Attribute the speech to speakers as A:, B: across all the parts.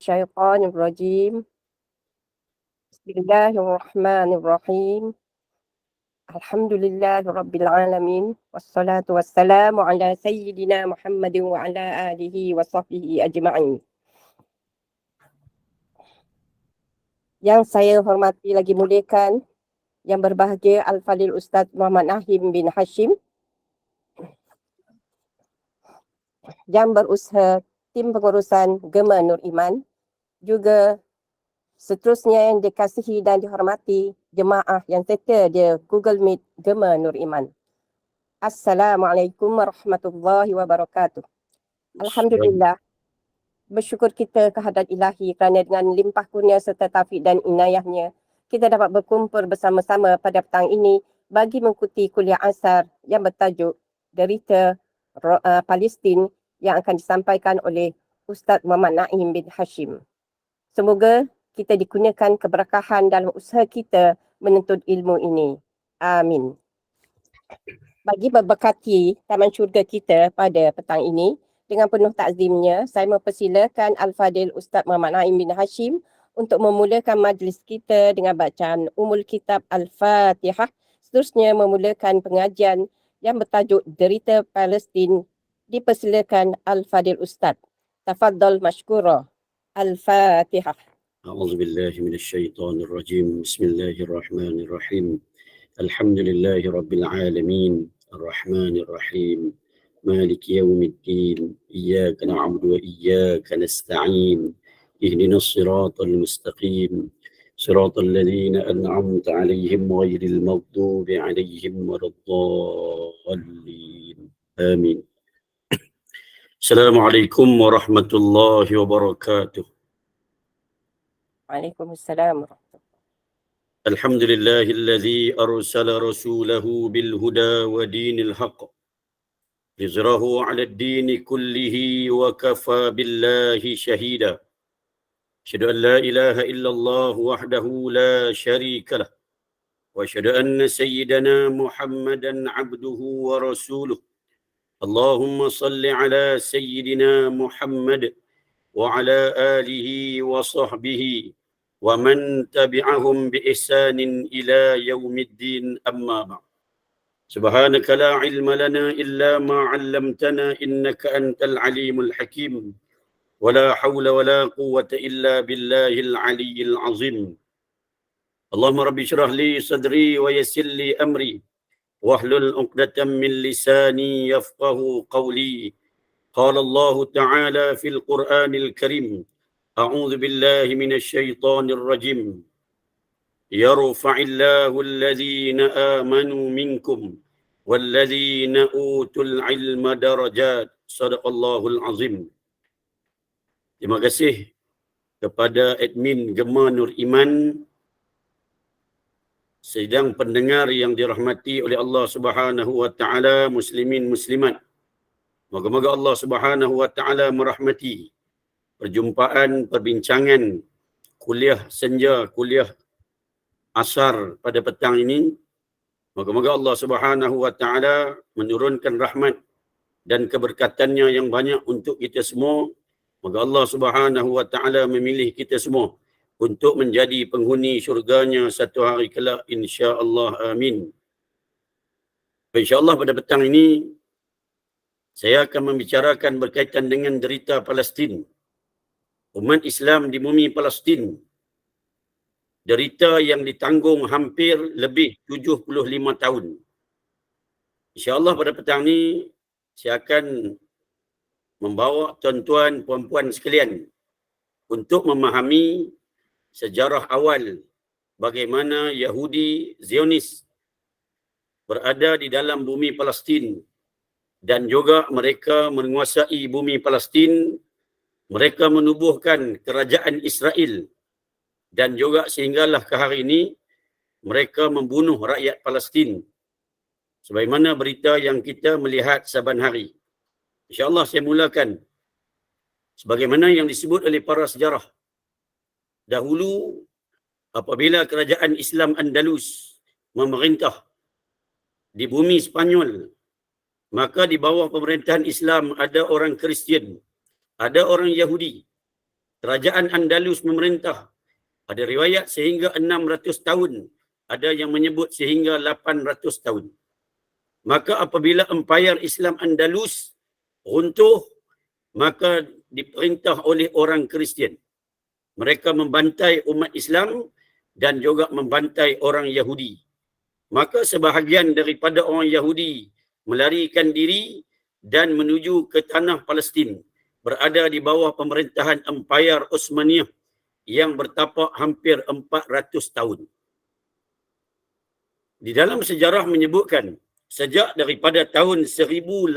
A: الشيطان الرجيم بسم الله الرحمن الرحيم الحمد لله رب العالمين والصلاة والسلام على سيدنا محمد وعلى آله وصحبه أجمعين. Yang saya hormati lagi muliakan, yang berbahagia Al-Fadhil Ustaz Muhammad Nahim bin Hashim, yang berusaha tim pengurusan Gema Nur Iman, juga seterusnya yang dikasihi dan dihormati jemaah yang setia di Google Meet Gema Nur Iman. Assalamualaikum warahmatullahi wabarakatuh. Alhamdulillah, bersyukur kita kehadrat ilahi kerana dengan limpah kurnia serta taufik dan inayahnya, kita dapat berkumpul bersama-sama pada petang ini bagi mengikuti kuliah asar yang bertajuk Derita Palestin yang akan disampaikan oleh Ustaz Muhammad Naim bin Hashim. Semoga kita dikurniakan keberkahan dalam usaha kita menuntut ilmu ini. Amin. Bagi memberkati taman syurga kita pada petang ini, dengan penuh takzimnya, saya mempersilakan Al-Fadhil Ustaz Muhammad Naim bin Hashim untuk memulakan majlis kita dengan bacaan Ummul Kitab Al-Fatihah. Seterusnya memulakan pengajian yang bertajuk Derita Palestin. Dipersilakan Al-Fadhil Ustaz. Tafaddal mashkura. Al-Fatihah.
B: أعوذ بالله من الشيطان الرجيم بسم الله الرحمن الرحيم الحمد لله رب العالمين الرحمن الرحيم مالك يوم الدين إياك نعبد وإياك نستعين اهدنا الصراط المستقيم صراط الذين أنعمت عليهم غير المغضوب عليهم ولا الضالين آمين السلام عليكم ورحمة الله وبركاته.
A: Waalaikumsalam.
B: الحمد لله الذي أرسل رسوله بالهدى ودين الحق ليظهره على الدين كله وكفى بالله شهيدا أشهد أن لا إله إلا الله وحده لا شريك له وأشهد أن سيدنا محمدا عبده ورسوله اللهم صل على سيدنا محمد وعلى آله وصحبه ومن تبعهم بإحسان إلى يوم الدين أما بعد سبحانك لا علم لنا إلا ما علمتنا إنك أنت العليم الحكيم ولا حول ولا قوة إلا بالله العلي العظيم اللهم رب اشرح لي صدري ويسر لي أمري واحلل عقدة من لساني يفقه قولي قال الله تعالى في القرآن الكريم أعوذ بالله من الشيطان الرجيم يرفع الله الذين آمنوا منكم والذين أوتوا العلم درجات صدق الله العظيم. Terima kasih kepada admin Gema Nur Iman, sedang pendengar yang dirahmati oleh Allah Subhanahu wa taala, muslimin muslimat. Moga-moga Allah Subhanahu wa taala merahmati perjumpaan, perbincangan kuliah senja, kuliah asar pada petang ini. Moga-moga Allah Subhanahu wa taala menurunkan rahmat dan keberkatannya yang banyak untuk kita semua. Moga Allah Subhanahu wa taala memilih kita semua untuk menjadi penghuni syurganya satu hari kelak, insya-Allah. Amin. Insya-Allah pada petang ini saya akan membicarakan berkaitan dengan derita Palestin. Umat Islam di bumi Palestin, derita yang ditanggung hampir lebih 75 tahun. InsyaAllah pada petang ini saya akan membawa tuan-tuan, puan-puan sekalian untuk memahami sejarah awal bagaimana Yahudi Zionis berada di dalam bumi Palestin dan juga mereka menguasai bumi Palestin. Mereka menubuhkan kerajaan Israel dan juga sehinggalah ke hari ini mereka membunuh rakyat Palestin. Sebagaimana berita yang kita melihat saban hari. InsyaAllah saya mulakan sebagaimana yang disebut oleh para sejarah. Dahulu apabila kerajaan Islam Andalus memerintah di bumi Spanyol, maka di bawah pemerintahan Islam ada orang Kristian, ada orang Yahudi. Kerajaan Andalus memerintah. Ada riwayat sehingga 600 tahun. Ada yang menyebut sehingga 800 tahun. Maka apabila empayar Islam Andalus runtuh, maka diperintah oleh orang Kristian. Mereka membantai umat Islam dan juga membantai orang Yahudi. Maka sebahagian daripada orang Yahudi melarikan diri dan menuju ke tanah Palestin, berada di bawah pemerintahan Empayar Osmaniyah yang bertapak hampir 400 tahun. Di dalam sejarah menyebutkan, sejak daripada tahun 1800,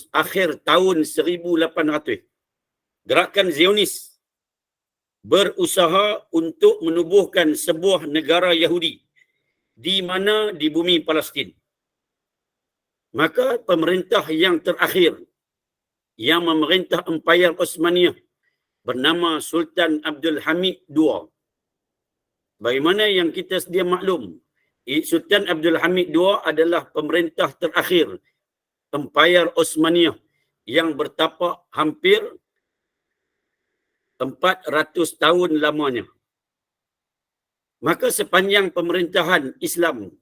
B: akhir tahun 1800, gerakan Zionis berusaha untuk menubuhkan sebuah negara Yahudi di mana di bumi Palestin. Maka pemerintah yang terakhir yang memerintah Empayar Osmaniyah bernama Sultan Abdul Hamid II. Bagaimana yang kita sedia maklum, Sultan Abdul Hamid II adalah pemerintah terakhir Empayar Osmaniyah yang bertapak hampir 400 tahun lamanya. Maka sepanjang pemerintahan Islam,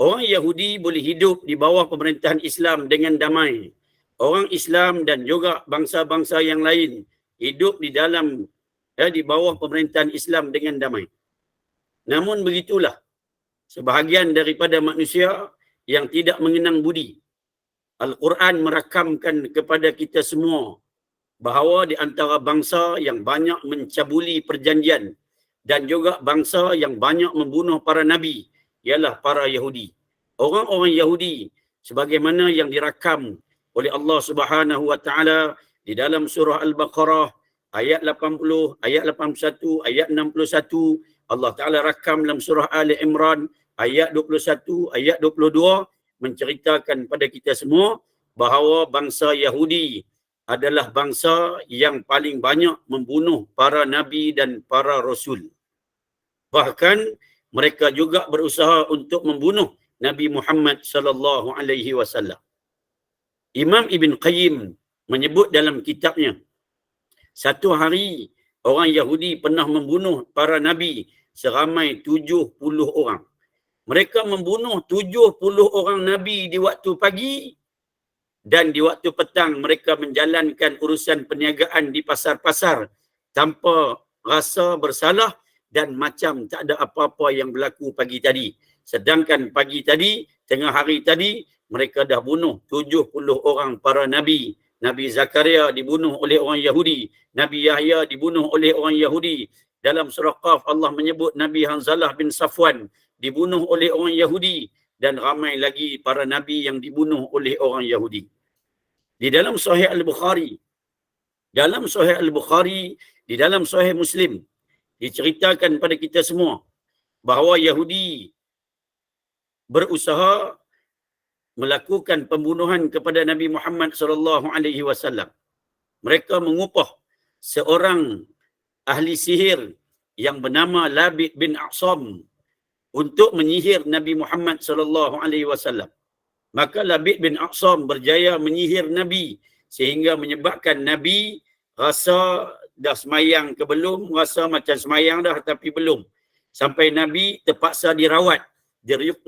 B: orang Yahudi boleh hidup di bawah pemerintahan Islam dengan damai. Orang Islam dan juga bangsa-bangsa yang lain hidup di dalam di bawah pemerintahan Islam dengan damai. Namun begitulah, sebahagian daripada manusia yang tidak mengenang budi. Al-Quran merakamkan kepada kita semua bahawa di antara bangsa yang banyak mencabuli perjanjian dan juga bangsa yang banyak membunuh para nabi ialah para Yahudi. Orang-orang Yahudi sebagaimana yang dirakam oleh Allah Subhanahu wa taala di dalam surah Al-Baqarah ayat 80, ayat 81, ayat 61, Allah Taala rakam dalam surah Ali Imran ayat 21, ayat 22 menceritakan pada kita semua bahawa bangsa Yahudi adalah bangsa yang paling banyak membunuh para nabi dan para rasul. Bahkan mereka juga berusaha untuk membunuh Nabi Muhammad sallallahu alaihi wasallam. Imam Ibn Qayyim menyebut dalam kitabnya, satu hari orang Yahudi pernah membunuh para nabi seramai 70 orang. Mereka membunuh 70 orang nabi di waktu pagi dan di waktu petang mereka menjalankan urusan perniagaan di pasar-pasar tanpa rasa bersalah dan macam tak ada apa-apa yang berlaku pagi tadi. Sedangkan pagi tadi, tengah hari tadi, mereka dah bunuh 70 orang para nabi. Nabi Zakaria dibunuh oleh orang Yahudi. Nabi Yahya dibunuh oleh orang Yahudi. Dalam surah Qaf Allah menyebut Nabi Hanzalah bin Safwan dibunuh oleh orang Yahudi. Dan ramai lagi para nabi yang dibunuh oleh orang Yahudi. Di dalam Sahih Al-Bukhari, di dalam Sahih Muslim, diceritakan pada kita semua bahawa Yahudi berusaha melakukan pembunuhan kepada Nabi Muhammad sallallahu alaihi wasallam. Mereka mengupah seorang ahli sihir yang bernama Labid bin A'sam untuk menyihir Nabi Muhammad sallallahu alaihi wasallam. Maka Labid bin A'sam berjaya menyihir Nabi sehingga menyebabkan Nabi rasa dah semayang ke belum, rasa macam semayang dah tapi belum. Sampai Nabi terpaksa dirawat,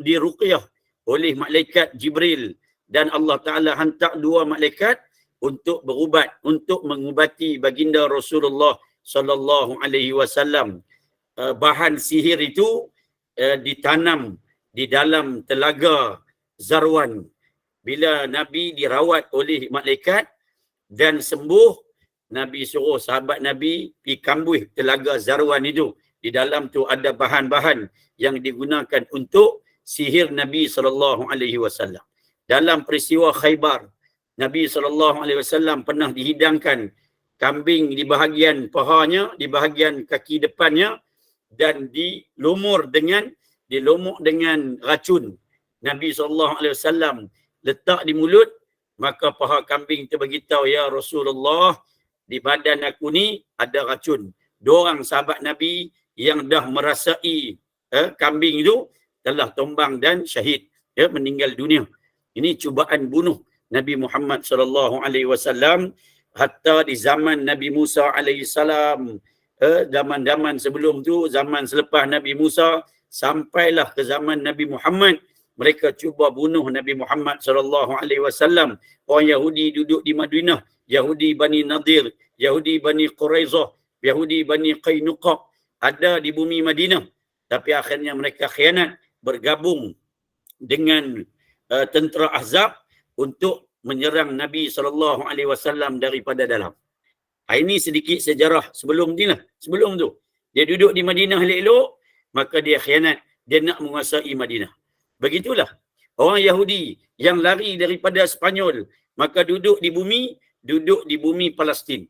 B: diruqyah oleh malaikat Jibril dan Allah Ta'ala hantar 2 malaikat untuk berubat, untuk mengubati baginda Rasulullah sallallahu alaihi wasallam. Bahan sihir itu ditanam di dalam telaga Zarwan. Bila Nabi dirawat oleh malaikat dan sembuh, Nabi suruh sahabat Nabi pergi kambuh telaga Zarwan itu. Di dalam tu ada bahan-bahan yang digunakan untuk sihir Nabi sallallahu alaihi wasallam. Dalam peristiwa Khaybar, Nabi sallallahu alaihi wasallam pernah dihidangkan kambing di bahagian pahanya, di bahagian kaki depannya dan dilumur dengan racun. Nabi sallallahu alaihi wasallam letak di mulut, maka paha kambing tu beritahu, ya Rasulullah, di badan aku ni ada racun. 2 orang sahabat Nabi yang dah merasai kambing itu telah tumbang dan syahid, meninggal dunia. Ini cubaan bunuh Nabi Muhammad sallallahu alaihi wasallam, hatta di zaman Nabi Musa alaihi salam, zaman-zaman sebelum tu, zaman selepas Nabi Musa sampailah ke zaman Nabi Muhammad, mereka cuba bunuh Nabi Muhammad sallallahu alaihi wasallam. Orang Yahudi duduk di Madinah, Yahudi Bani Nadir, Yahudi Bani Quraizah, Yahudi Bani Qainuqa ada di bumi Madinah, tapi akhirnya mereka khianat, bergabung dengan tentera Ahzab untuk menyerang Nabi SAW daripada dalam. Ini sedikit sejarah sebelum ni lah. Sebelum tu, dia duduk di Madinah elok-elok, maka dia khianat, dia nak menguasai Madinah. Begitulah orang Yahudi yang lari daripada Spanyol, maka duduk di bumi Palestin.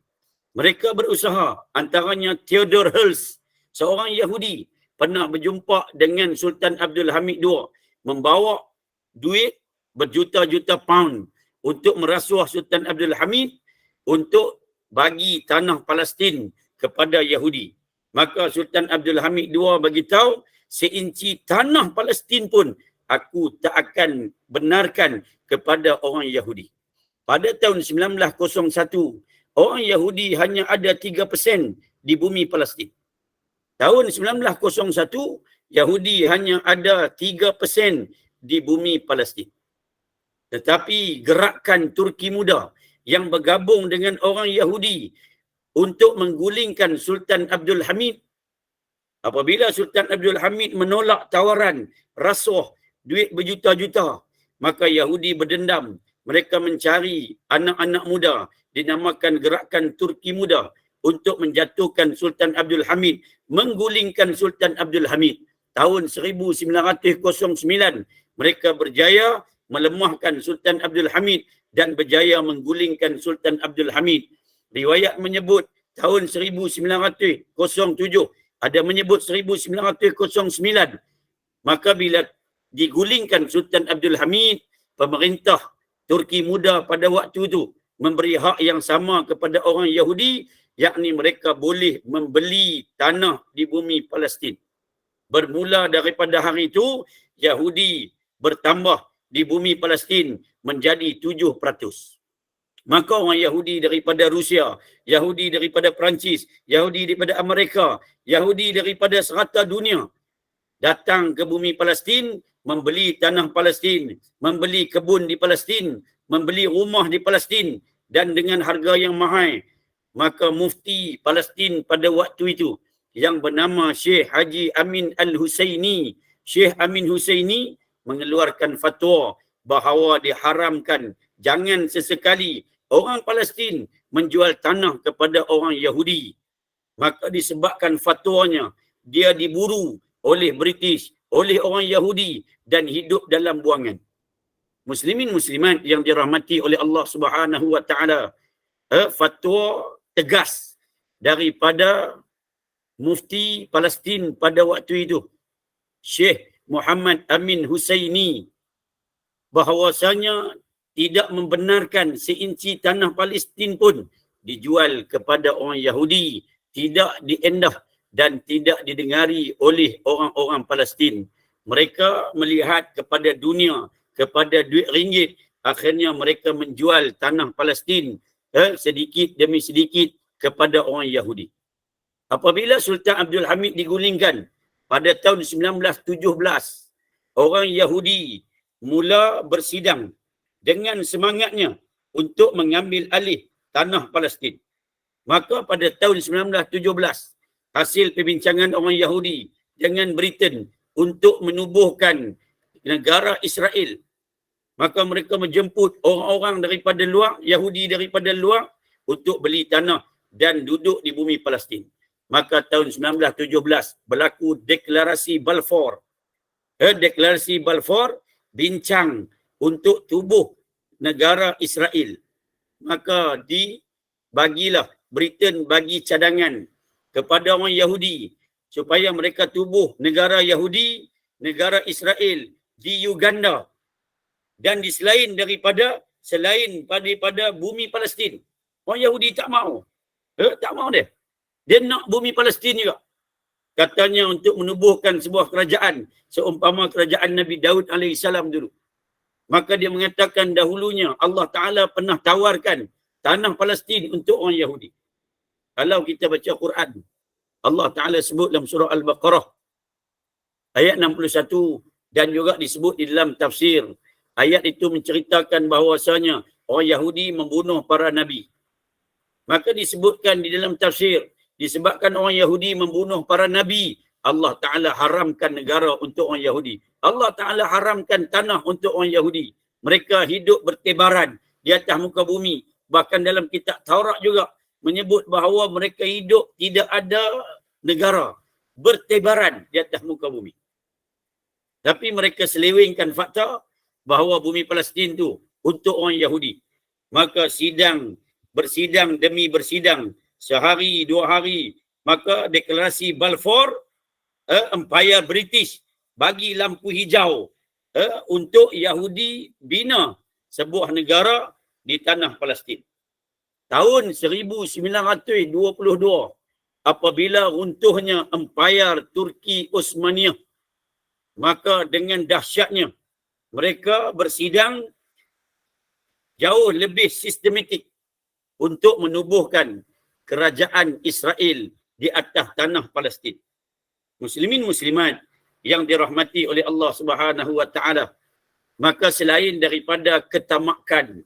B: Mereka berusaha, antaranya Theodore Herzl, seorang Yahudi, pernah berjumpa dengan Sultan Abdul Hamid II, membawa duit berjuta-juta pound untuk merasuah Sultan Abdul Hamid untuk bagi tanah Palestin kepada Yahudi. Maka Sultan Abdul Hamid II beritahu, seinci tanah Palestin pun aku tak akan benarkan kepada orang Yahudi. Pada tahun 1901, orang Yahudi hanya ada 3% di bumi Palestin. Tahun 1901, Yahudi hanya ada 3% di bumi Palestin. Tetapi gerakan Turki Muda yang bergabung dengan orang Yahudi untuk menggulingkan Sultan Abdul Hamid, apabila Sultan Abdul Hamid menolak tawaran rasuah duit berjuta-juta, maka Yahudi berdendam. Mereka mencari anak-anak muda, dinamakan gerakan Turki Muda, untuk menjatuhkan Sultan Abdul Hamid, menggulingkan Sultan Abdul Hamid. Tahun 1909, mereka berjaya melemahkan Sultan Abdul Hamid dan berjaya menggulingkan Sultan Abdul Hamid. Riwayat menyebut tahun 1907, ada menyebut 1909. Maka bila digulingkan Sultan Abdul Hamid, pemerintah Turki Muda pada waktu itu memberi hak yang sama kepada orang Yahudi, yakni mereka boleh membeli tanah di bumi Palestin. Bermula daripada hari itu, Yahudi bertambah di bumi Palestin menjadi 7%. Maka orang Yahudi daripada Rusia, Yahudi daripada Perancis, Yahudi daripada Amerika, Yahudi daripada serata dunia datang ke bumi Palestin, membeli tanah Palestin, membeli kebun di Palestin, membeli rumah di Palestin, dan dengan harga yang mahal. Maka mufti Palestin pada waktu itu yang bernama Syekh Haji Amin Al-Husaini, Syekh Amin Husaini mengeluarkan fatwa bahawa diharamkan, jangan sesekali orang Palestin menjual tanah kepada orang Yahudi. Maka disebabkan fatwanya, dia diburu oleh British, oleh orang Yahudi dan hidup dalam buangan. Muslimin muslimat yang dirahmati oleh Allah Subhanahu wa taala, fatwa tegas daripada mufti Palestin pada waktu itu, Syekh Muhammad Amin Husaini, bahawasanya tidak membenarkan seinci tanah Palestin pun dijual kepada orang Yahudi, tidak diendah dan tidak didengari oleh orang-orang Palestin. Mereka melihat kepada dunia, kepada duit ringgit, akhirnya mereka menjual tanah Palestin sedikit demi sedikit kepada orang Yahudi. Apabila Sultan Abdul Hamid digulingkan pada tahun 1917, orang Yahudi mula bersidang dengan semangatnya untuk mengambil alih tanah Palestin. Maka pada tahun 1917, hasil perbincangan orang Yahudi dengan Britain untuk menubuhkan negara Israel, maka mereka menjemput orang-orang daripada luar, Yahudi daripada luar, untuk beli tanah dan duduk di bumi Palestin. Maka tahun 1917 berlaku deklarasi Balfour. Deklarasi Balfour bincang untuk tubuh negara Israel. Maka dibagilah, Britain bagi cadangan kepada orang Yahudi supaya mereka tubuh negara Yahudi, negara Israel di Uganda dan di selain daripada bumi Palestin. Orang Yahudi tak mau. Tak mau dia. Dia nak bumi Palestin juga. Katanya untuk menubuhkan sebuah kerajaan seumpama kerajaan Nabi Daud AS dulu. Maka dia mengatakan dahulunya Allah Ta'ala pernah tawarkan tanah Palestin untuk orang Yahudi. Kalau kita baca Quran, Allah Ta'ala sebut dalam surah Al-Baqarah ayat 61 dan juga disebut di dalam tafsir. Ayat itu menceritakan bahawasanya orang Yahudi membunuh para nabi. Maka disebutkan di dalam tafsir, disebabkan orang Yahudi membunuh para nabi, Allah Ta'ala haramkan negara untuk orang Yahudi. Allah Ta'ala haramkan tanah untuk orang Yahudi. Mereka hidup bertebaran di atas muka bumi. Bahkan dalam kitab Taurat juga menyebut bahawa mereka hidup tidak ada negara. Bertebaran di atas muka bumi. Tapi mereka selewengkan fakta bahawa bumi Palestin tu untuk orang Yahudi. Maka bersidang demi bersidang, sehari, 2 hari, maka deklarasi Balfour, Empire British bagi lampu hijau untuk Yahudi bina sebuah negara di tanah Palestin. Tahun 1922 apabila runtuhnya Empire Turki Osmaniyah, maka dengan dahsyatnya mereka bersidang jauh lebih sistematik untuk menubuhkan kerajaan Israel di atas tanah Palestin. Muslimin muslimat yang dirahmati oleh Allah Subhanahu wa taala, maka selain daripada ketamakan,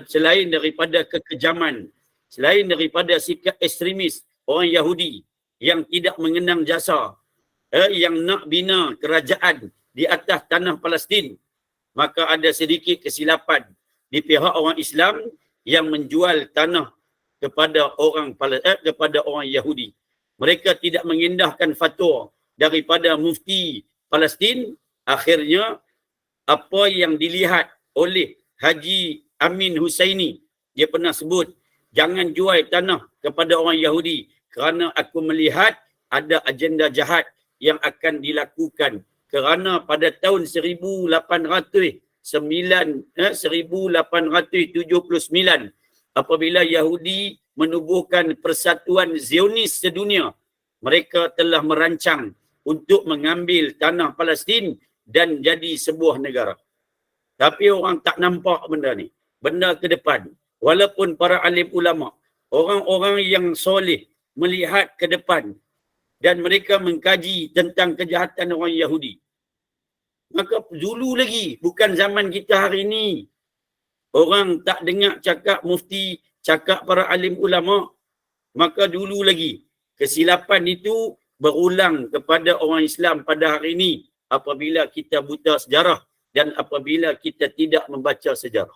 B: selain daripada kekejaman, selain daripada sikap ekstremis orang Yahudi yang tidak mengenang jasa, yang nak bina kerajaan di atas tanah Palestin, maka ada sedikit kesilapan di pihak orang Islam yang menjual tanah kepada orang Yahudi. Mereka tidak mengindahkan fatwa daripada mufti Palestin. Akhirnya apa yang dilihat oleh Haji Amin Husaini, dia pernah sebut, jangan jual tanah kepada orang Yahudi kerana aku melihat ada agenda jahat yang akan dilakukan. Kerana pada tahun 1879 apabila Yahudi menubuhkan Persatuan Zionis sedunia, mereka telah merancang untuk mengambil tanah Palestin dan jadi sebuah negara. Tapi orang tak nampak benda ni. Benda ke depan. Walaupun para alim ulama, orang-orang yang soleh melihat ke depan dan mereka mengkaji tentang kejahatan orang Yahudi. Maka dulu lagi, bukan zaman kita hari ini. Orang tak dengar cakap mufti, cakap para alim ulama, maka dulu lagi kesilapan itu berulang kepada orang Islam pada hari ini apabila kita buta sejarah dan apabila kita tidak membaca sejarah.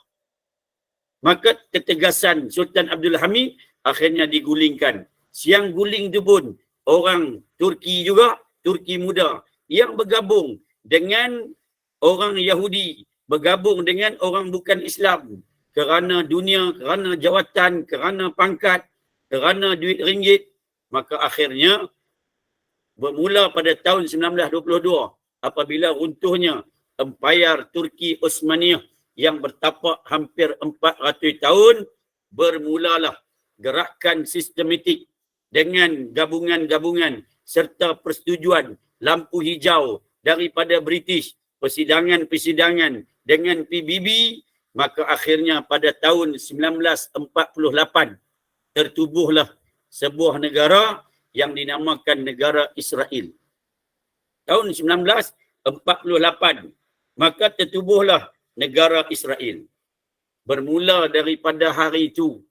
B: Maka ketegasan Sultan Abdul Hamid akhirnya digulingkan. Siang guling tu pun orang Turki juga, Turki muda yang bergabung dengan orang Yahudi, bergabung dengan orang bukan Islam kerana dunia, kerana jawatan, kerana pangkat, kerana duit ringgit. Maka akhirnya bermula pada tahun 1922 apabila runtuhnya Empire Turki Osmaniyah yang bertapak hampir 400 tahun, bermulalah gerakan sistematik dengan gabungan-gabungan serta persetujuan lampu hijau daripada British, persidangan-persidangan dengan PBB. Maka akhirnya pada tahun 1948 tertubuhlah sebuah negara yang dinamakan negara Israel. Tahun 1948 maka tertubuhlah negara Israel. Bermula daripada hari itu,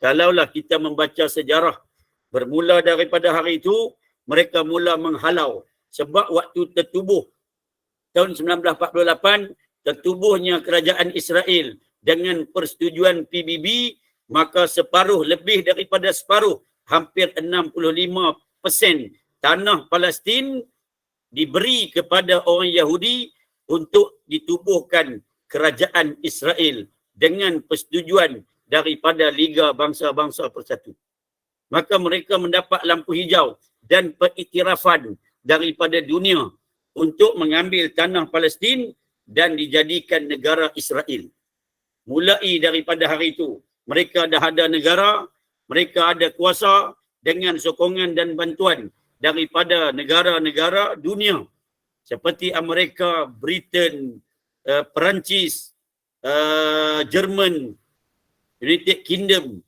B: kalaulah kita membaca sejarah, bermula daripada hari itu mereka mula menghalau. Sebab waktu tertubuh tahun 1948, tertubuhnya kerajaan Israel dengan persetujuan PBB, maka separuh, lebih daripada separuh, hampir 65% tanah Palestin diberi kepada orang Yahudi untuk ditubuhkan kerajaan Israel dengan persetujuan daripada Liga Bangsa-Bangsa Persatu. Maka mereka mendapat lampu hijau dan pengiktirafan daripada dunia untuk mengambil tanah Palestin dan dijadikan negara Israel. Mulai daripada hari itu, mereka dah ada negara, mereka ada kuasa dengan sokongan dan bantuan daripada negara-negara dunia seperti Amerika, Britain, Perancis, Jerman, United Kingdom,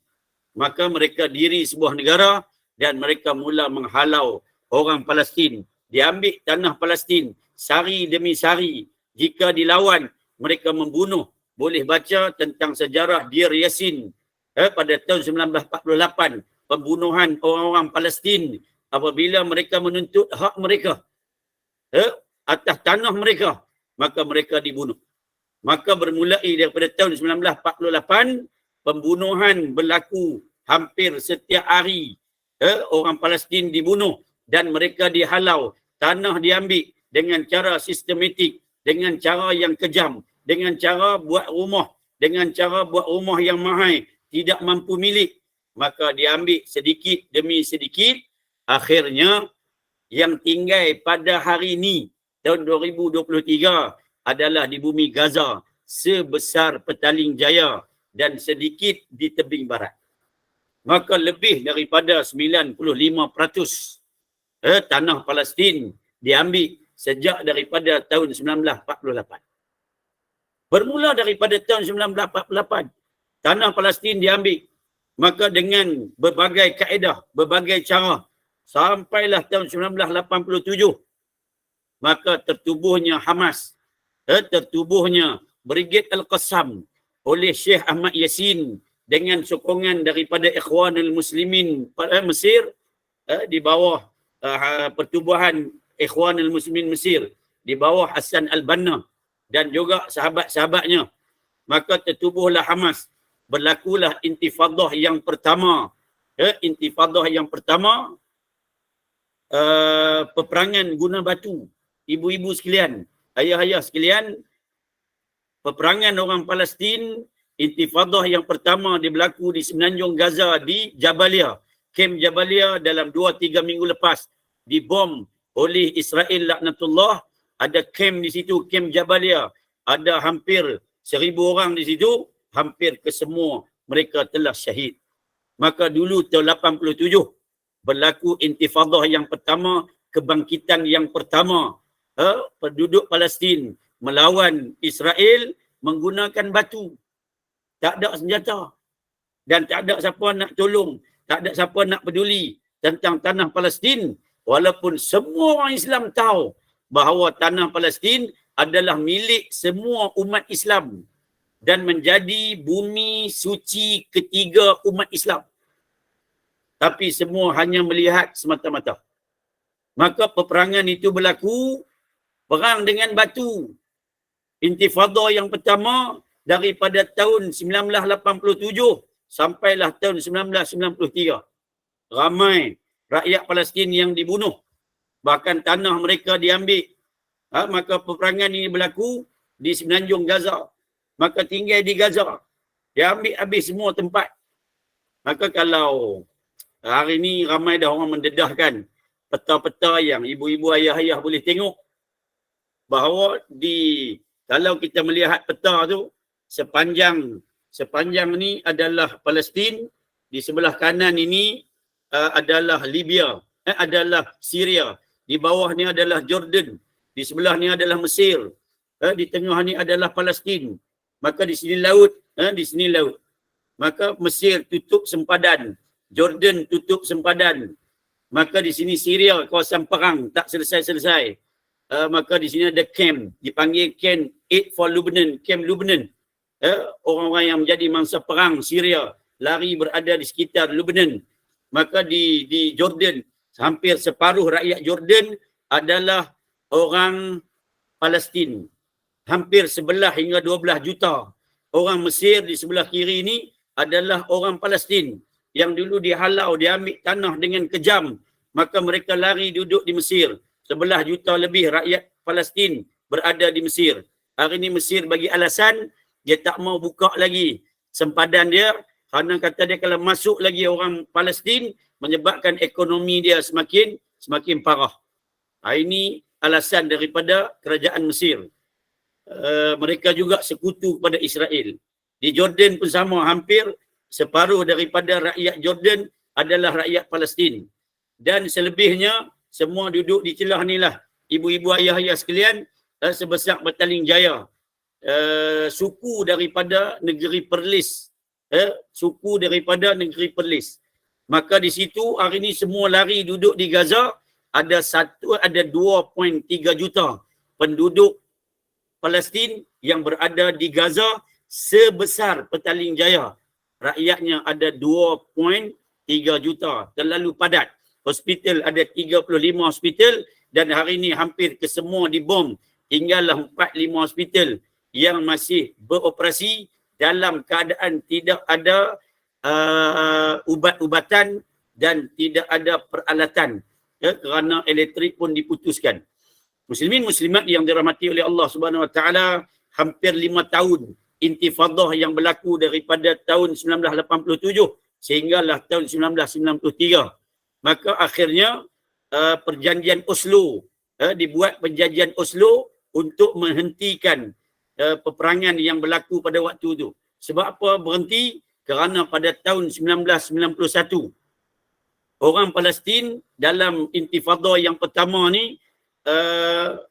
B: maka mereka diri sebuah negara dan mereka mula menghalau orang Palestin. Diambil tanah Palestin sari demi sari. Jika dilawan, mereka membunuh. Boleh baca tentang sejarah Deir Yassin pada tahun 1948, pembunuhan orang-orang Palestin apabila mereka menuntut hak mereka atas tanah mereka, maka mereka dibunuh. Maka bermulai daripada tahun 1948, pembunuhan berlaku hampir setiap hari. Orang Palestin dibunuh dan mereka dihalau. Tanah diambil dengan cara sistematik, dengan cara yang kejam, dengan cara buat rumah yang mahal, tidak mampu milik. Maka diambil sedikit demi sedikit. Akhirnya yang tinggal pada hari ini, tahun 2023, adalah di bumi Gaza sebesar Petaling Jaya dan sedikit di tebing barat. Maka lebih daripada 95% tanah Palestin diambil sejak daripada tahun 1948. Bermula daripada tahun 1948, tanah Palestin diambil. Maka dengan berbagai kaedah, berbagai cara, sampailah tahun 1987, maka tertubuhnya Hamas, tertubuhnya Brigade Al-Qassam oleh Syekh Ahmad Yassin dengan sokongan daripada Ikhwanul Muslimin Mesir, di bawah pertubuhan Ikhwanul Muslimin Mesir, di bawah Hassan Al-Banna dan juga sahabat-sahabatnya. Maka tertubuhlah Hamas. Berlakulah intifadah yang pertama. Intifadah yang pertama, peperangan guna batu. Ibu-ibu sekalian, ayah-ayah sekalian, peperangan orang Palestin, intifadah yang pertama berlaku di Semenanjung Gaza di Jabalia. Kem Jabalia dalam 2-3 minggu lepas dibom oleh Israel laknatullah. Ada kem di situ, kem Jabalia. Ada hampir 1,000 orang di situ, hampir kesemua mereka telah syahid. Maka dulu tahun 87 berlaku intifadah yang pertama, kebangkitan yang pertama. Penduduk Palestin melawan Israel menggunakan batu. Tak ada senjata. Dan tak ada siapa nak tolong. Tak ada siapa nak peduli tentang tanah Palestin. Walaupun semua orang Islam tahu bahawa tanah Palestin adalah milik semua umat Islam dan menjadi bumi suci ketiga umat Islam. Tapi semua hanya melihat semata-mata. Maka peperangan itu berlaku, perang dengan batu. Intifadah yang pertama daripada tahun 1987 sampailah tahun 1993. Ramai rakyat Palestin yang dibunuh. Bahkan tanah mereka diambil. Maka peperangan ini berlaku di Semenanjung Gaza. Maka tinggal di Gaza. Dia ambil habis semua tempat. Maka kalau hari ini ramai dah orang mendedahkan peta-peta yang ibu-ibu ayah-ayah boleh tengok bahawa kalau kita melihat peta tu, sepanjang ni adalah Palestin, di sebelah kanan ini adalah Libya, adalah Syria, di bawah ni adalah Jordan, di sebelah ni adalah Mesir, di tengah ni adalah Palestin. Maka di sini laut, Maka Mesir tutup sempadan, Jordan tutup sempadan. Maka di sini Syria, kawasan perang tak selesai-selesai. Maka di sini ada camp, dipanggil camp 8 for Lebanon, camp Lebanon. Orang-orang yang menjadi mangsa perang Syria lari berada di sekitar Lebanon. Maka di Jordan, hampir separuh rakyat Jordan adalah orang Palestin. Hampir 11 hingga 12 juta. Orang Mesir di sebelah kiri ini adalah orang Palestin yang dulu dihalau, diambil tanah dengan kejam. Maka mereka lari duduk di Mesir. 11 juta lebih rakyat Palestin berada di Mesir. Hari ini Mesir bagi alasan dia tak mau buka lagi sempadan dia kerana kata dia kalau masuk lagi orang Palestin menyebabkan ekonomi dia semakin parah. Ini alasan daripada kerajaan Mesir. Mereka juga sekutu kepada Israel. Di Jordan pun sama, hampir separuh daripada rakyat Jordan adalah rakyat Palestin. Dan selebihnya semua duduk di celah ni lah. Ibu-ibu ayah-ayah sekalian, sebesar Petaling Jaya. suku daripada negeri Perlis. Suku daripada negeri Perlis. Maka di situ hari ini semua lari duduk di Gaza. Ada 2.3 juta penduduk Palestin yang berada di Gaza sebesar Petaling Jaya. Rakyatnya ada 2.3 juta. Terlalu padat. Hospital ada 35 hospital dan hari ini hampir kesemua dibom. Tinggallah 4-5 hospital yang masih beroperasi dalam keadaan tidak ada ubat-ubatan dan tidak ada peralatan, kerana elektrik pun diputuskan. Muslimin muslimat yang dirahmati oleh Allah Subhanahu Wa Taala, hampir 5 tahun intifadah yang berlaku daripada tahun 1987 sehinggalah tahun 1993. Maka akhirnya perjanjian Oslo, dibuat perjanjian Oslo untuk menghentikan peperangan yang berlaku pada waktu itu. Sebab apa berhenti? Kerana pada tahun 1991 orang Palestin dalam intifada yang pertama ni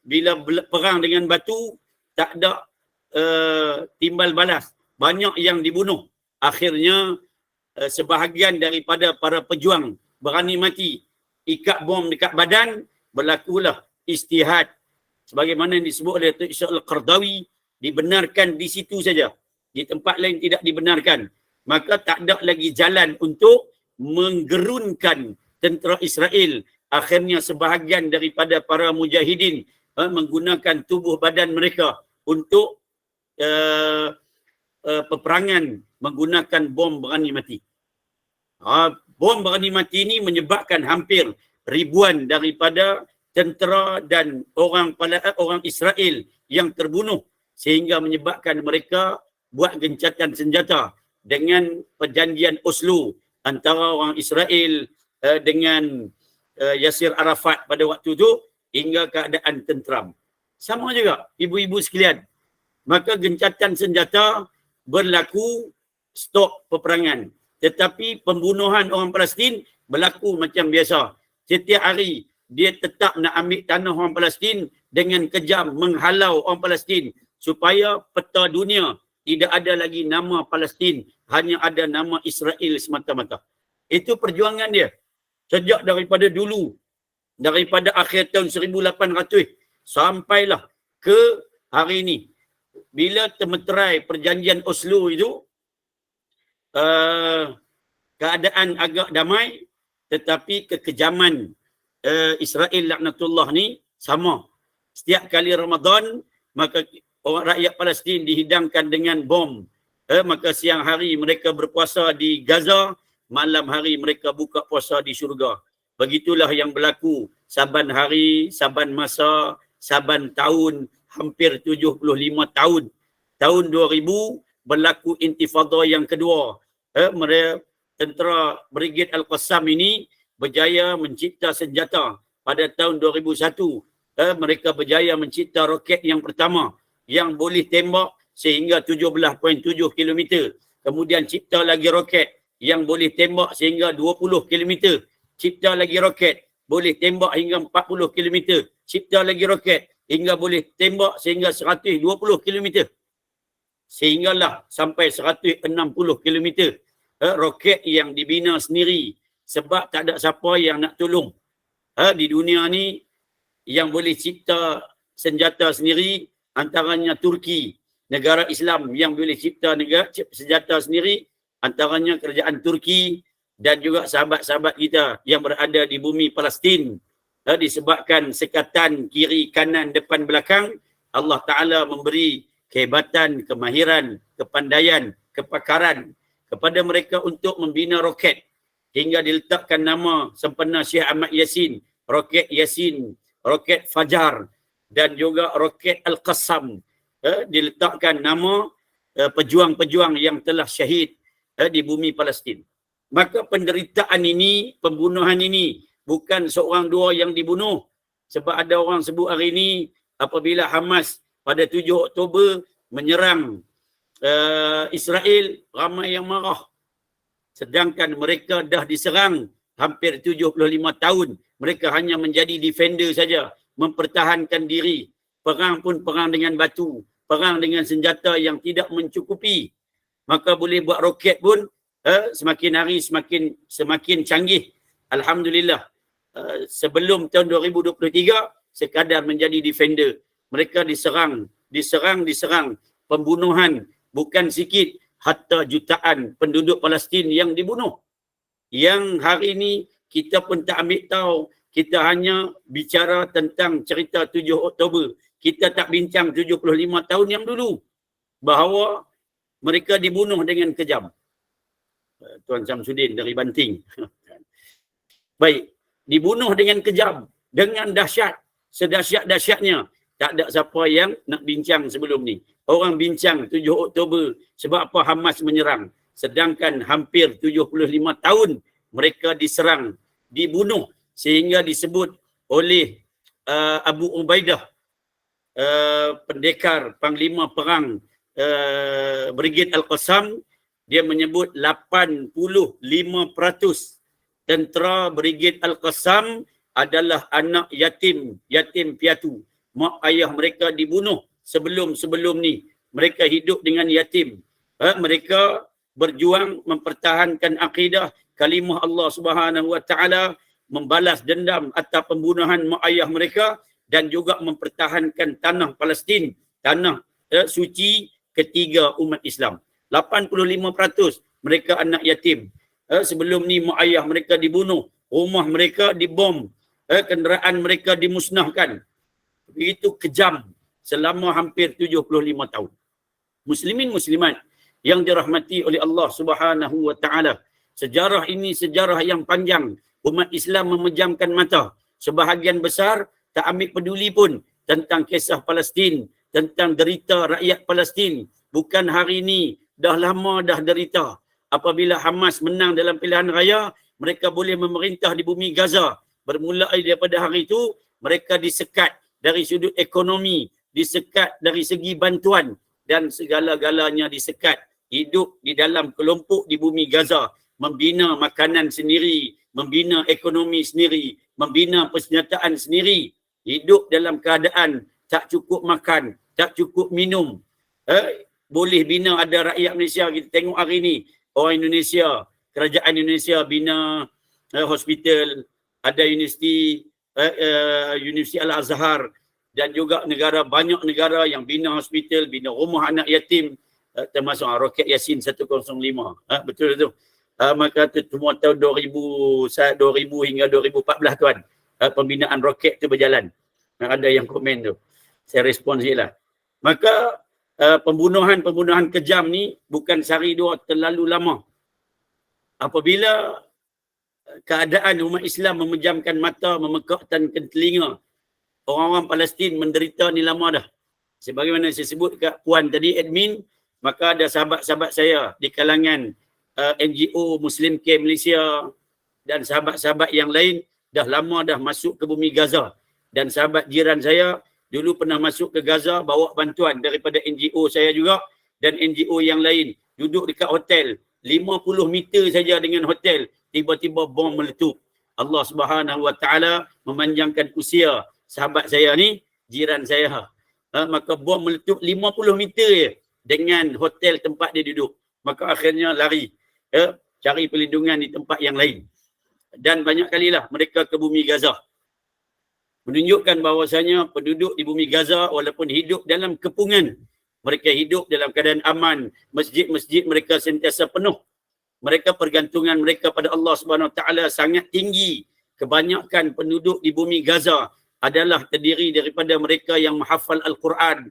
B: bila perang dengan batu tak ada timbal balas. Banyak yang dibunuh. Akhirnya sebahagian daripada para pejuang berani mati, ikat bom dekat badan, berlakulah istihad sebagaimana yang disebut oleh Datuk Ishak Al-Qardawi, dibenarkan di situ saja. Di tempat lain tidak dibenarkan. Maka tak ada lagi jalan untuk menggerunkan tentera Israel. Akhirnya sebahagian daripada para mujahidin menggunakan tubuh badan mereka untuk peperangan menggunakan bom berani mati. Bom berani mati ini menyebabkan hampir ribuan daripada tentera dan orang Israel yang terbunuh sehingga menyebabkan mereka buat gencatan senjata dengan perjanjian Oslo antara orang Israel dengan Yasir Arafat pada waktu itu hingga keadaan tenteram. Sama juga ibu-ibu sekalian. Maka gencatan senjata berlaku, stop peperangan. Tetapi pembunuhan orang Palestin berlaku macam biasa. Setiap hari dia tetap nak ambil tanah orang Palestin dengan kejam menghalau orang Palestin supaya peta dunia tidak ada lagi nama Palestin, hanya ada nama Israel semata-mata. Itu perjuangan dia. Sejak daripada dulu, daripada akhir tahun 1800 sampailah ke hari ini. Bila termeterai perjanjian Oslo itu, keadaan agak damai, tetapi kekejaman Israel laknatullah ni sama. Setiap kali Ramadan, maka orang rakyat Palestin dihidangkan dengan bom. Maka siang hari mereka berpuasa di Gaza, malam hari mereka buka puasa di syurga. Begitulah yang berlaku saban hari, saban masa, saban tahun, hampir 75 tahun. Tahun 2000 berlaku intifada yang kedua. Tentera Brigade Al-Qassam ini berjaya mencipta senjata. Pada tahun 2001, mereka berjaya mencipta roket yang pertama yang boleh tembak sehingga 17.7 km. Kemudian cipta lagi roket yang boleh tembak sehingga 20 km. Cipta lagi roket boleh tembak hingga 40 km. Cipta lagi roket hingga boleh tembak sehingga 120 km. Sehinggalah sampai 160 km. Roket yang dibina sendiri sebab tak ada siapa yang nak tolong. Di dunia ni yang boleh cipta senjata sendiri antaranya Turki, negara Islam yang boleh cipta senjata sendiri antaranya kerajaan Turki dan juga sahabat-sahabat kita yang berada di bumi Palestin. Disebabkan sekatan kiri, kanan, depan, belakang, Allah Ta'ala memberi kehebatan, kemahiran, kepandaian, kepakaran kepada mereka untuk membina roket hingga diletakkan nama sempena Syekh Ahmad Yasin, roket Yasin, roket Fajar dan juga roket Al-Qassam. Diletakkan nama pejuang-pejuang yang telah syahid di bumi Palestin. Maka penderitaan ini, pembunuhan ini bukan seorang dua yang dibunuh. Sebab ada orang sebut hari ini apabila Hamas pada 7 Oktober menyerang Israel, ramai yang marah. Sedangkan mereka dah diserang hampir 75 tahun. Mereka hanya menjadi defender saja, mempertahankan diri. Perang pun perang dengan batu. perang dengan senjata yang tidak mencukupi. Maka boleh buat roket pun semakin hari semakin canggih. Alhamdulillah. Sebelum tahun 2023 sekadar menjadi defender. Mereka diserang. Pembunuhan bukan sikit, hatta jutaan penduduk Palestin yang dibunuh. Yang hari ini kita pun tak ambil tahu. Kita hanya bicara tentang cerita 7 Oktober. Kita tak bincang 75 tahun yang dulu. Bahawa mereka dibunuh dengan kejam. Tuan Samsudin dari Banting. Baik. Dibunuh dengan kejam. Dengan dahsyat. Sedahsyat-dahsyatnya. Tak ada siapa yang nak bincang sebelum ni. Orang bincang 7 Oktober sebab apa Hamas menyerang. Sedangkan hampir 75 tahun mereka diserang, dibunuh sehingga disebut oleh Abu Ubaidah, pendekar Panglima Perang Brigade Al-Qassam, dia menyebut 85% tentera Brigade Al-Qassam adalah anak yatim piatu. Mak ayah mereka dibunuh sebelum ni. Mereka hidup dengan yatim. Mereka berjuang mempertahankan akidah kalimah Allah Subhanahu Wa Taala, membalas dendam atas pembunuhan mak ayah mereka dan juga mempertahankan tanah Palestin, tanah suci ketiga umat Islam. 85% mereka anak yatim. Sebelum ni mak ayah mereka dibunuh, rumah mereka dibom, kenderaan mereka dimusnahkan. Begitu kejam selama hampir 75 tahun. Muslimin muslimat yang dirahmati oleh Allah Subhanahu Wa Taala. Sejarah ini sejarah yang panjang. Umat Islam memejamkan mata. Sebahagian besar tak ambil peduli pun tentang kisah Palestin, tentang derita rakyat Palestin. Bukan hari ini, dah lama dah derita. Apabila Hamas menang dalam pilihan raya, mereka boleh memerintah di bumi Gaza. Bermula daripada hari itu, mereka disekat dari sudut ekonomi, disekat dari segi bantuan dan segala-galanya disekat. Hidup di dalam kelompok di bumi Gaza, membina makanan sendiri, membina ekonomi sendiri, membina persenjataan sendiri. Hidup dalam keadaan tak cukup makan, tak cukup minum. Boleh bina, ada rakyat Malaysia, kita tengok hari ni, orang Indonesia, kerajaan Indonesia bina hospital, ada universiti Al-Azhar, dan juga banyak negara yang bina hospital, bina rumah anak yatim, termasuk Roket Yasin 105. Betul tu. Maka semua tahun 2000 hingga 2014 tuan, pembinaan roket tu berjalan. Ada yang komen tu. Saya respon je lah. Maka pembunuhan kejam ni bukan sehari dua, terlalu lama. Apabila keadaan umat Islam memejamkan mata, memekakkan telinga, orang-orang Palestin menderita ni lama dah. Sebagaimana saya sebut kat Puan tadi, admin, maka ada sahabat-sahabat saya di kalangan NGO Muslim Care Malaysia dan sahabat-sahabat yang lain dah lama dah masuk ke bumi Gaza. Dan sahabat jiran saya dulu pernah masuk ke Gaza bawa bantuan daripada NGO saya juga dan NGO yang lain. Duduk dekat hotel, 50 meter saja dengan hotel, tiba-tiba bom meletup. Allah Subhanahu Wa Taala memanjangkan usia sahabat saya ni, jiran saya. Maka bom meletup 50 meter je dengan hotel tempat dia duduk. Maka akhirnya lari, cari perlindungan di tempat yang lain. Dan banyak kalilah mereka ke bumi Gaza. Menunjukkan bahawasanya penduduk di bumi Gaza walaupun hidup dalam kepungan, mereka hidup dalam keadaan aman. Masjid-masjid mereka sentiasa penuh. Mereka pergantungan mereka pada Allah Subhanahu Wa Taala sangat tinggi. Kebanyakan penduduk di bumi Gaza adalah terdiri daripada mereka yang menghafal Al-Quran,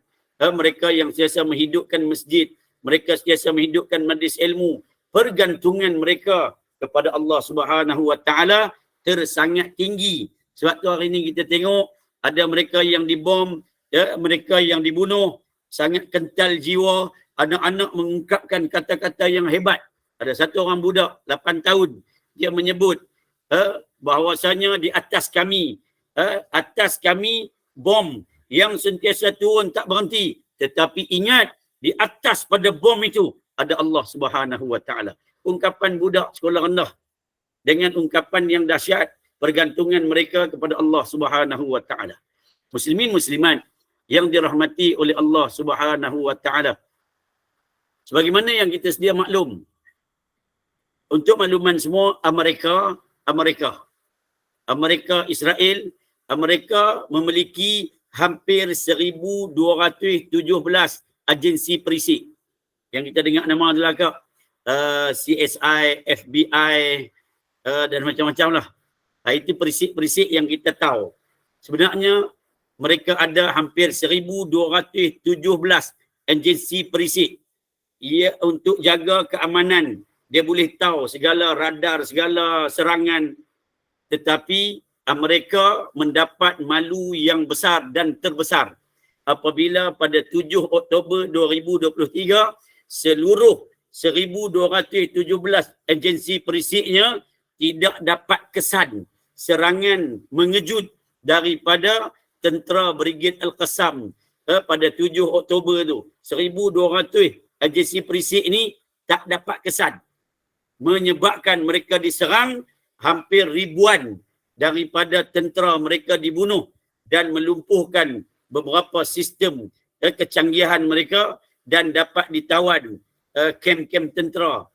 B: mereka yang sentiasa menghidupkan masjid, mereka sentiasa menghidupkan majlis ilmu. Pergantungan mereka kepada Allah Subhanahu Wa Taala tersangat tinggi. Sebab tu hari ni kita tengok ada mereka yang dibom, mereka yang dibunuh, sangat kental jiwa. Anak-anak mengungkapkan kata-kata yang hebat. Ada satu orang budak 8 tahun, dia menyebut bahawasanya di atas kami bom yang sentiasa turun tak berhenti. Tetapi ingat, di atas pada bom itu ada Allah Subhanahu Wa Taala. Ungkapan budak sekolah rendah dengan ungkapan yang dahsyat, pergantungan mereka kepada Allah Subhanahu Wa Taala. Muslimin muslimat yang dirahmati oleh Allah Subhanahu wa taala. Sebagaimana yang kita sedia maklum, untuk makluman semua, Amerika Israel, Amerika memiliki hampir 1217 agensi perisik. Yang kita dengar nama adalah CSI, FBI dan macam-macam lah. Itu perisik-perisik yang kita tahu. Sebenarnya mereka ada hampir 1217 agensi perisik. Ia untuk jaga keamanan. Dia boleh tahu segala radar, segala serangan. Tetapi Amerika mendapat malu yang besar dan terbesar apabila pada 7 Oktober 2023 seluruh 1217 agensi perisiknya tidak dapat kesan serangan mengejut daripada tentera Brigade Al-Qassam pada 7 Oktober tu. 1200 agensi perisik ni tak dapat kesan, menyebabkan mereka diserang, hampir ribuan daripada tentera mereka dibunuh dan melumpuhkan beberapa sistem kecanggihan mereka dan dapat ditawan kem-kem tentera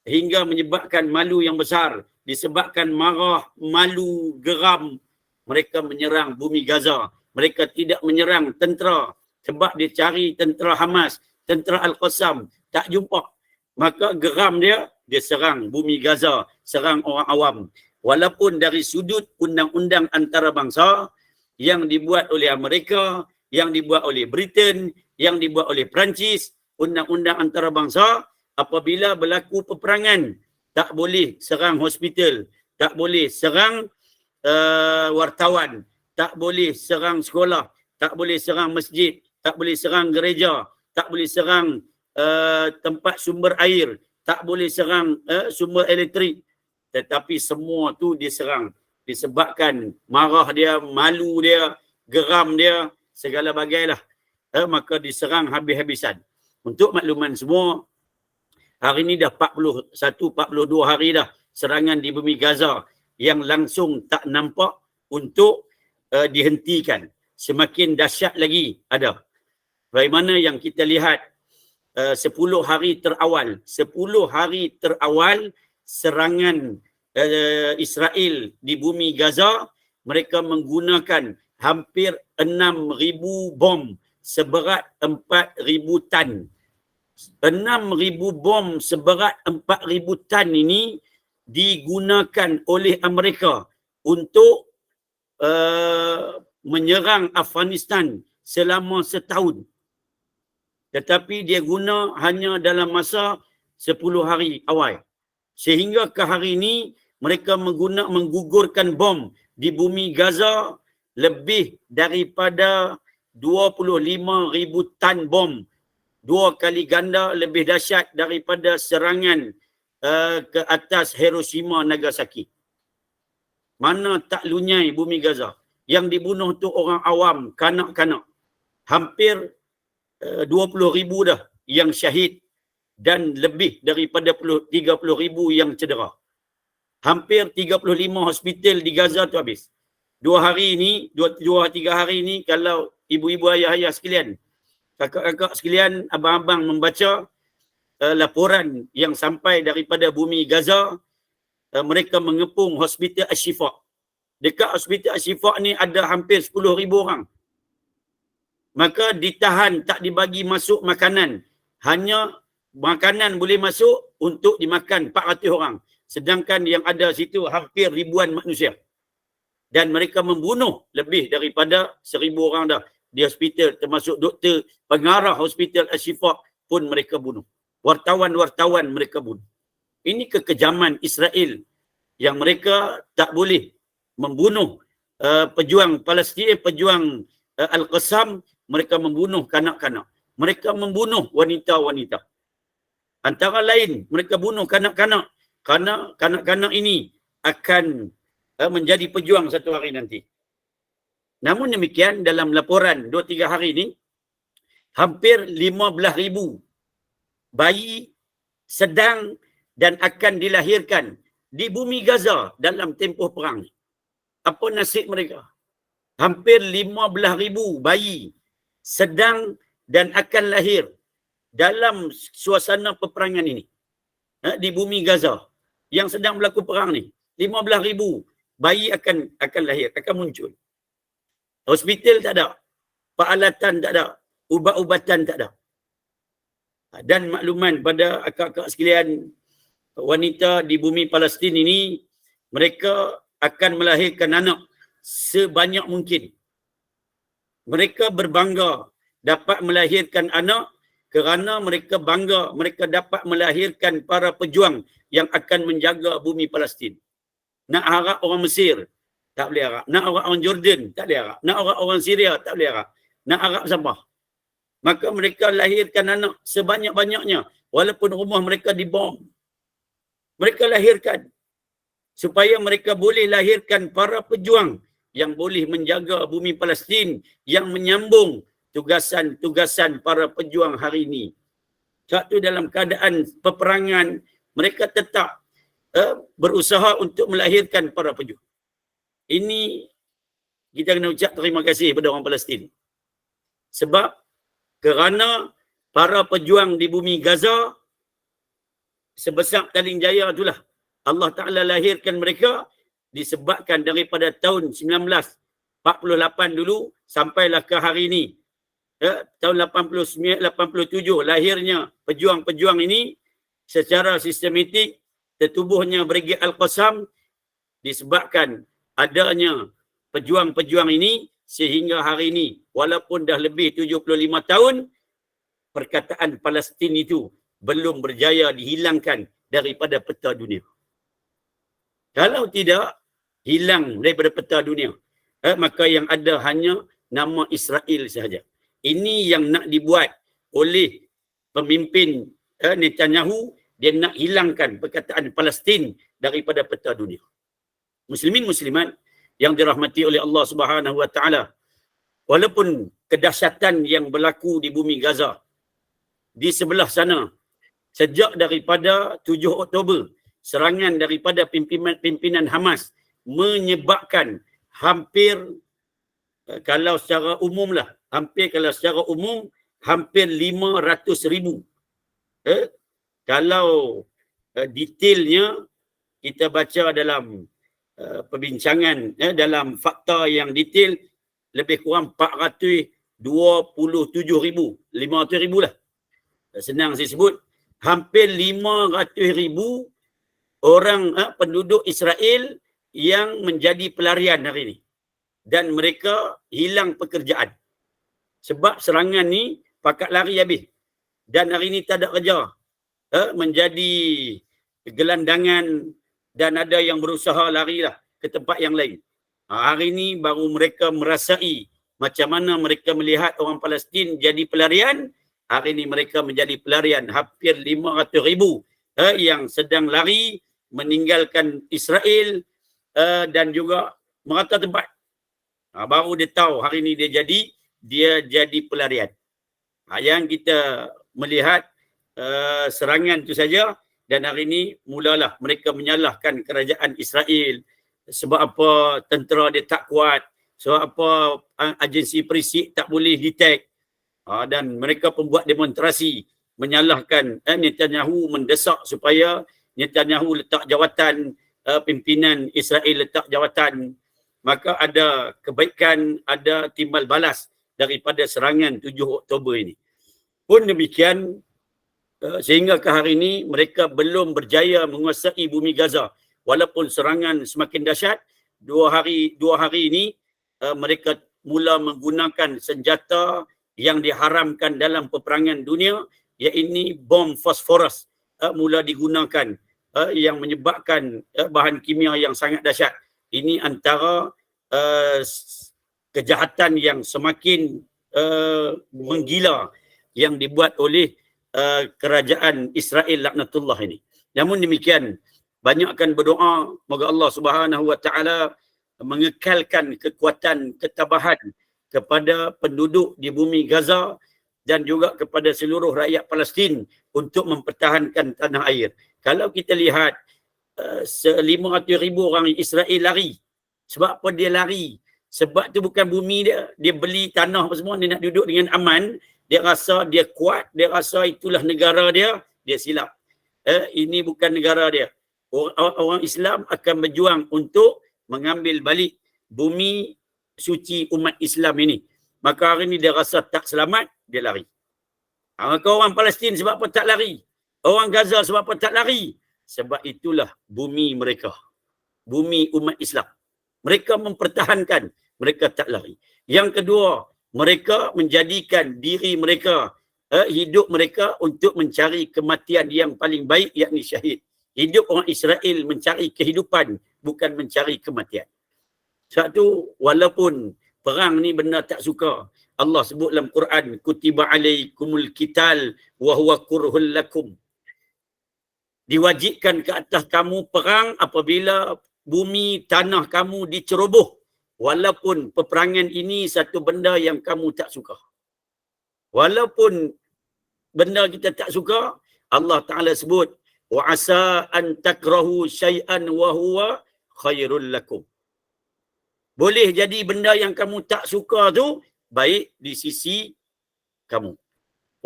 B: hingga menyebabkan malu yang besar. Disebabkan marah, malu, geram, mereka menyerang bumi Gaza. Mereka tidak menyerang tentera sebab dia cari tentera Hamas, tentera Al-Qassam, tak jumpa. Maka geram dia serang bumi Gaza, serang orang awam. Walaupun dari sudut undang-undang antarabangsa yang dibuat oleh Amerika, yang dibuat oleh Britain, yang dibuat oleh Perancis, undang-undang antarabangsa, apabila berlaku peperangan, tak boleh serang hospital, tak boleh serang wartawan, tak boleh serang sekolah, tak boleh serang masjid, tak boleh serang gereja, tak boleh serang tempat sumber air, tak boleh serang sumber elektrik. Tetapi semua tu diserang disebabkan marah dia, malu dia, geram dia, segala bagailah. Maka diserang habis-habisan. Untuk makluman semua, hari ni dah 41-42 hari dah serangan di bumi Gaza yang langsung tak nampak untuk dihentikan. Semakin dahsyat lagi ada. Bagaimana yang kita lihat 10 hari terawal serangan Israel di bumi Gaza, mereka menggunakan hampir 6,000 bom seberat 4,000 tan. 6,000 bom seberat 4,000 tan ini digunakan oleh Amerika untuk menyerang Afghanistan selama setahun. Tetapi dia guna hanya dalam masa 10 hari awal. Sehingga ke hari ini mereka menggugurkan bom di bumi Gaza lebih daripada 25,000 tan bom. 2 kali ganda lebih dahsyat daripada serangan ke atas Hiroshima Nagasaki. Mana tak lunyai bumi Gaza. Yang dibunuh tu orang awam, kanak-kanak. Hampir 20,000 dah yang syahid dan lebih daripada 30,000 yang cedera. Hampir 35 hospital di Gaza tu habis. 2-3 hari ni kalau ibu-ibu, ayah-ayah sekalian, kakak-kakak sekalian, abang-abang membaca laporan yang sampai daripada bumi Gaza, mereka mengepung Hospital Ashifa. Dekat Hospital Ashifa ni ada hampir 10,000 orang. Maka ditahan, tak dibagi masuk makanan. Hanya makanan boleh masuk untuk dimakan 400 orang. Sedangkan yang ada situ hampir ribuan manusia. Dan mereka membunuh lebih daripada 1,000 orang dah di hospital, termasuk doktor, pengarah Hospital Ashifa pun mereka bunuh. Wartawan-wartawan mereka bunuh. Ini kekejaman Israel yang mereka tak boleh membunuh pejuang Palestin, pejuang Al-Qassam. Mereka membunuh kanak-kanak. Mereka membunuh wanita-wanita. Antara lain, mereka bunuh kanak-kanak. Kerana kanak-kanak ini akan menjadi pejuang satu hari nanti. Namun demikian, dalam laporan 2-3 hari ini, hampir 15,000 bayi sedang dan akan dilahirkan di bumi Gaza dalam tempoh perang. Apa nasib mereka? Hampir 15,000 bayi sedang dan akan lahir dalam suasana peperangan ini. Di bumi Gaza yang sedang berlaku perang ni. 15,000 bayi akan lahir, akan muncul. Hospital tak ada. Peralatan tak ada. Ubat-ubatan tak ada. Dan makluman pada akak-akak sekalian, wanita di bumi Palestin ini, mereka akan melahirkan anak sebanyak mungkin. Mereka berbangga dapat melahirkan anak kerana mereka bangga mereka dapat melahirkan para pejuang yang akan menjaga bumi Palestin. Nak harap orang Mesir, tak boleh harap. Nak harap orang Jordan, tak boleh harap. Nak harap orang Syria, tak boleh harap. Nak harap siapa? Maka mereka lahirkan anak sebanyak-banyaknya walaupun rumah mereka dibom. Mereka lahirkan supaya mereka boleh lahirkan para pejuang yang boleh menjaga bumi Palestin, yang menyambung tugasan-tugasan para pejuang hari ini. Satu dalam keadaan peperangan, mereka tetap berusaha untuk melahirkan para pejuang. Ini kita kena ucap terima kasih kepada orang Palestin. Sebab kerana para pejuang di bumi Gaza sebesar Taling Jaya itulah Allah Ta'ala lahirkan mereka disebabkan daripada tahun 1948 dulu sampailah ke hari ini. Tahun 87 lahirnya pejuang-pejuang ini secara sistematik tertubuhnya Brigade Al-Qassam disebabkan adanya pejuang-pejuang ini sehingga hari ini walaupun dah lebih 75 tahun perkataan Palestin itu belum berjaya dihilangkan daripada peta dunia. Kalau tidak hilang daripada peta dunia, maka yang ada hanya nama Israel sahaja. Ini yang nak dibuat oleh pemimpin Netanyahu, dia nak hilangkan perkataan Palestin daripada peta dunia. Muslimin muslimat yang dirahmati oleh Allah Subhanahu wa taala, walaupun kedahsyatan yang berlaku di bumi Gaza di sebelah sana sejak daripada 7 Oktober, serangan daripada pimpinan Hamas menyebabkan hampir kalau secara umum hampir 500,000. Kalau detailnya kita baca dalam perbincangan dalam fakta yang detail lebih kurang 427,000, 500,000 lah. Senang saya sebut, hampir 500,000 orang penduduk Israel yang menjadi pelarian hari ini. Dan mereka hilang pekerjaan. Sebab serangan ni pakat lari habis. Dan hari ini tak ada kerja. Menjadi gelandangan dan ada yang berusaha larilah ke tempat yang lain. Hari ini baru mereka merasai macam mana mereka melihat orang Palestin jadi pelarian. Hari ini mereka menjadi pelarian. Hampir 500,000 yang sedang lari meninggalkan Israel dan juga merata tempat. Baru dia tahu hari ini dia jadi pelarian. Yang kita melihat serangan itu saja dan hari ini mulalah mereka menyalahkan kerajaan Israel sebab apa tentera dia tak kuat, sebab apa agensi perisik tak boleh detect. Dan mereka pembuat demonstrasi menyalahkan Netanyahu, mendesak supaya Netanyahu letak jawatan, pimpinan Israel letak jawatan. Maka ada kebaikan, ada timbal balas daripada serangan 7 Oktober ini. Pun demikian, sehingga ke hari ini mereka belum berjaya menguasai bumi Gaza. Walaupun serangan semakin dahsyat, dua hari ini mereka mula menggunakan senjata yang diharamkan dalam peperangan dunia, iaitu bom fosforus mula digunakan yang menyebabkan bahan kimia yang sangat dahsyat. Ini antara kejahatan yang semakin menggila yang dibuat oleh kerajaan Israel laknatullah ini. Namun demikian, banyakkan berdoa moga Allah Subhanahu wa taala mengekalkan kekuatan ketabahan kepada penduduk di bumi Gaza dan juga kepada seluruh rakyat Palestin untuk mempertahankan tanah air. Kalau kita lihat 500,000 orang Israel lari. Sebab apa dia lari? Sebab tu bukan bumi dia. Dia beli tanah apa semua, dia nak duduk dengan aman. Dia rasa dia kuat, dia rasa itulah negara dia, dia silap. Ini bukan negara dia. Orang Islam akan berjuang untuk mengambil balik bumi suci umat Islam ini. Maka hari ini dia rasa tak selamat, dia lari. Maka orang Palestin sebab apa tak lari? Orang Gaza sebab apa tak lari? Sebab itulah bumi mereka. Bumi umat Islam. Mereka mempertahankan, mereka tak lari. Yang kedua, mereka menjadikan diri mereka, hidup mereka untuk mencari kematian yang paling baik, yakni syahid. Hidup orang Israel mencari kehidupan, bukan mencari kematian. Sebab tu, walaupun perang ni benda tak suka, Allah sebut dalam Quran, kutiba alaikumul qital wa huwa kurhul lakum. Diwajibkan ke atas kamu perang apabila bumi, tanah kamu diceroboh. Walaupun peperangan ini satu benda yang kamu tak suka. Walaupun benda kita tak suka, Allah Ta'ala sebut, wa asa an takrahu syai'an wa huwa khairul lakum. Boleh jadi benda yang kamu tak suka tu baik di sisi kamu.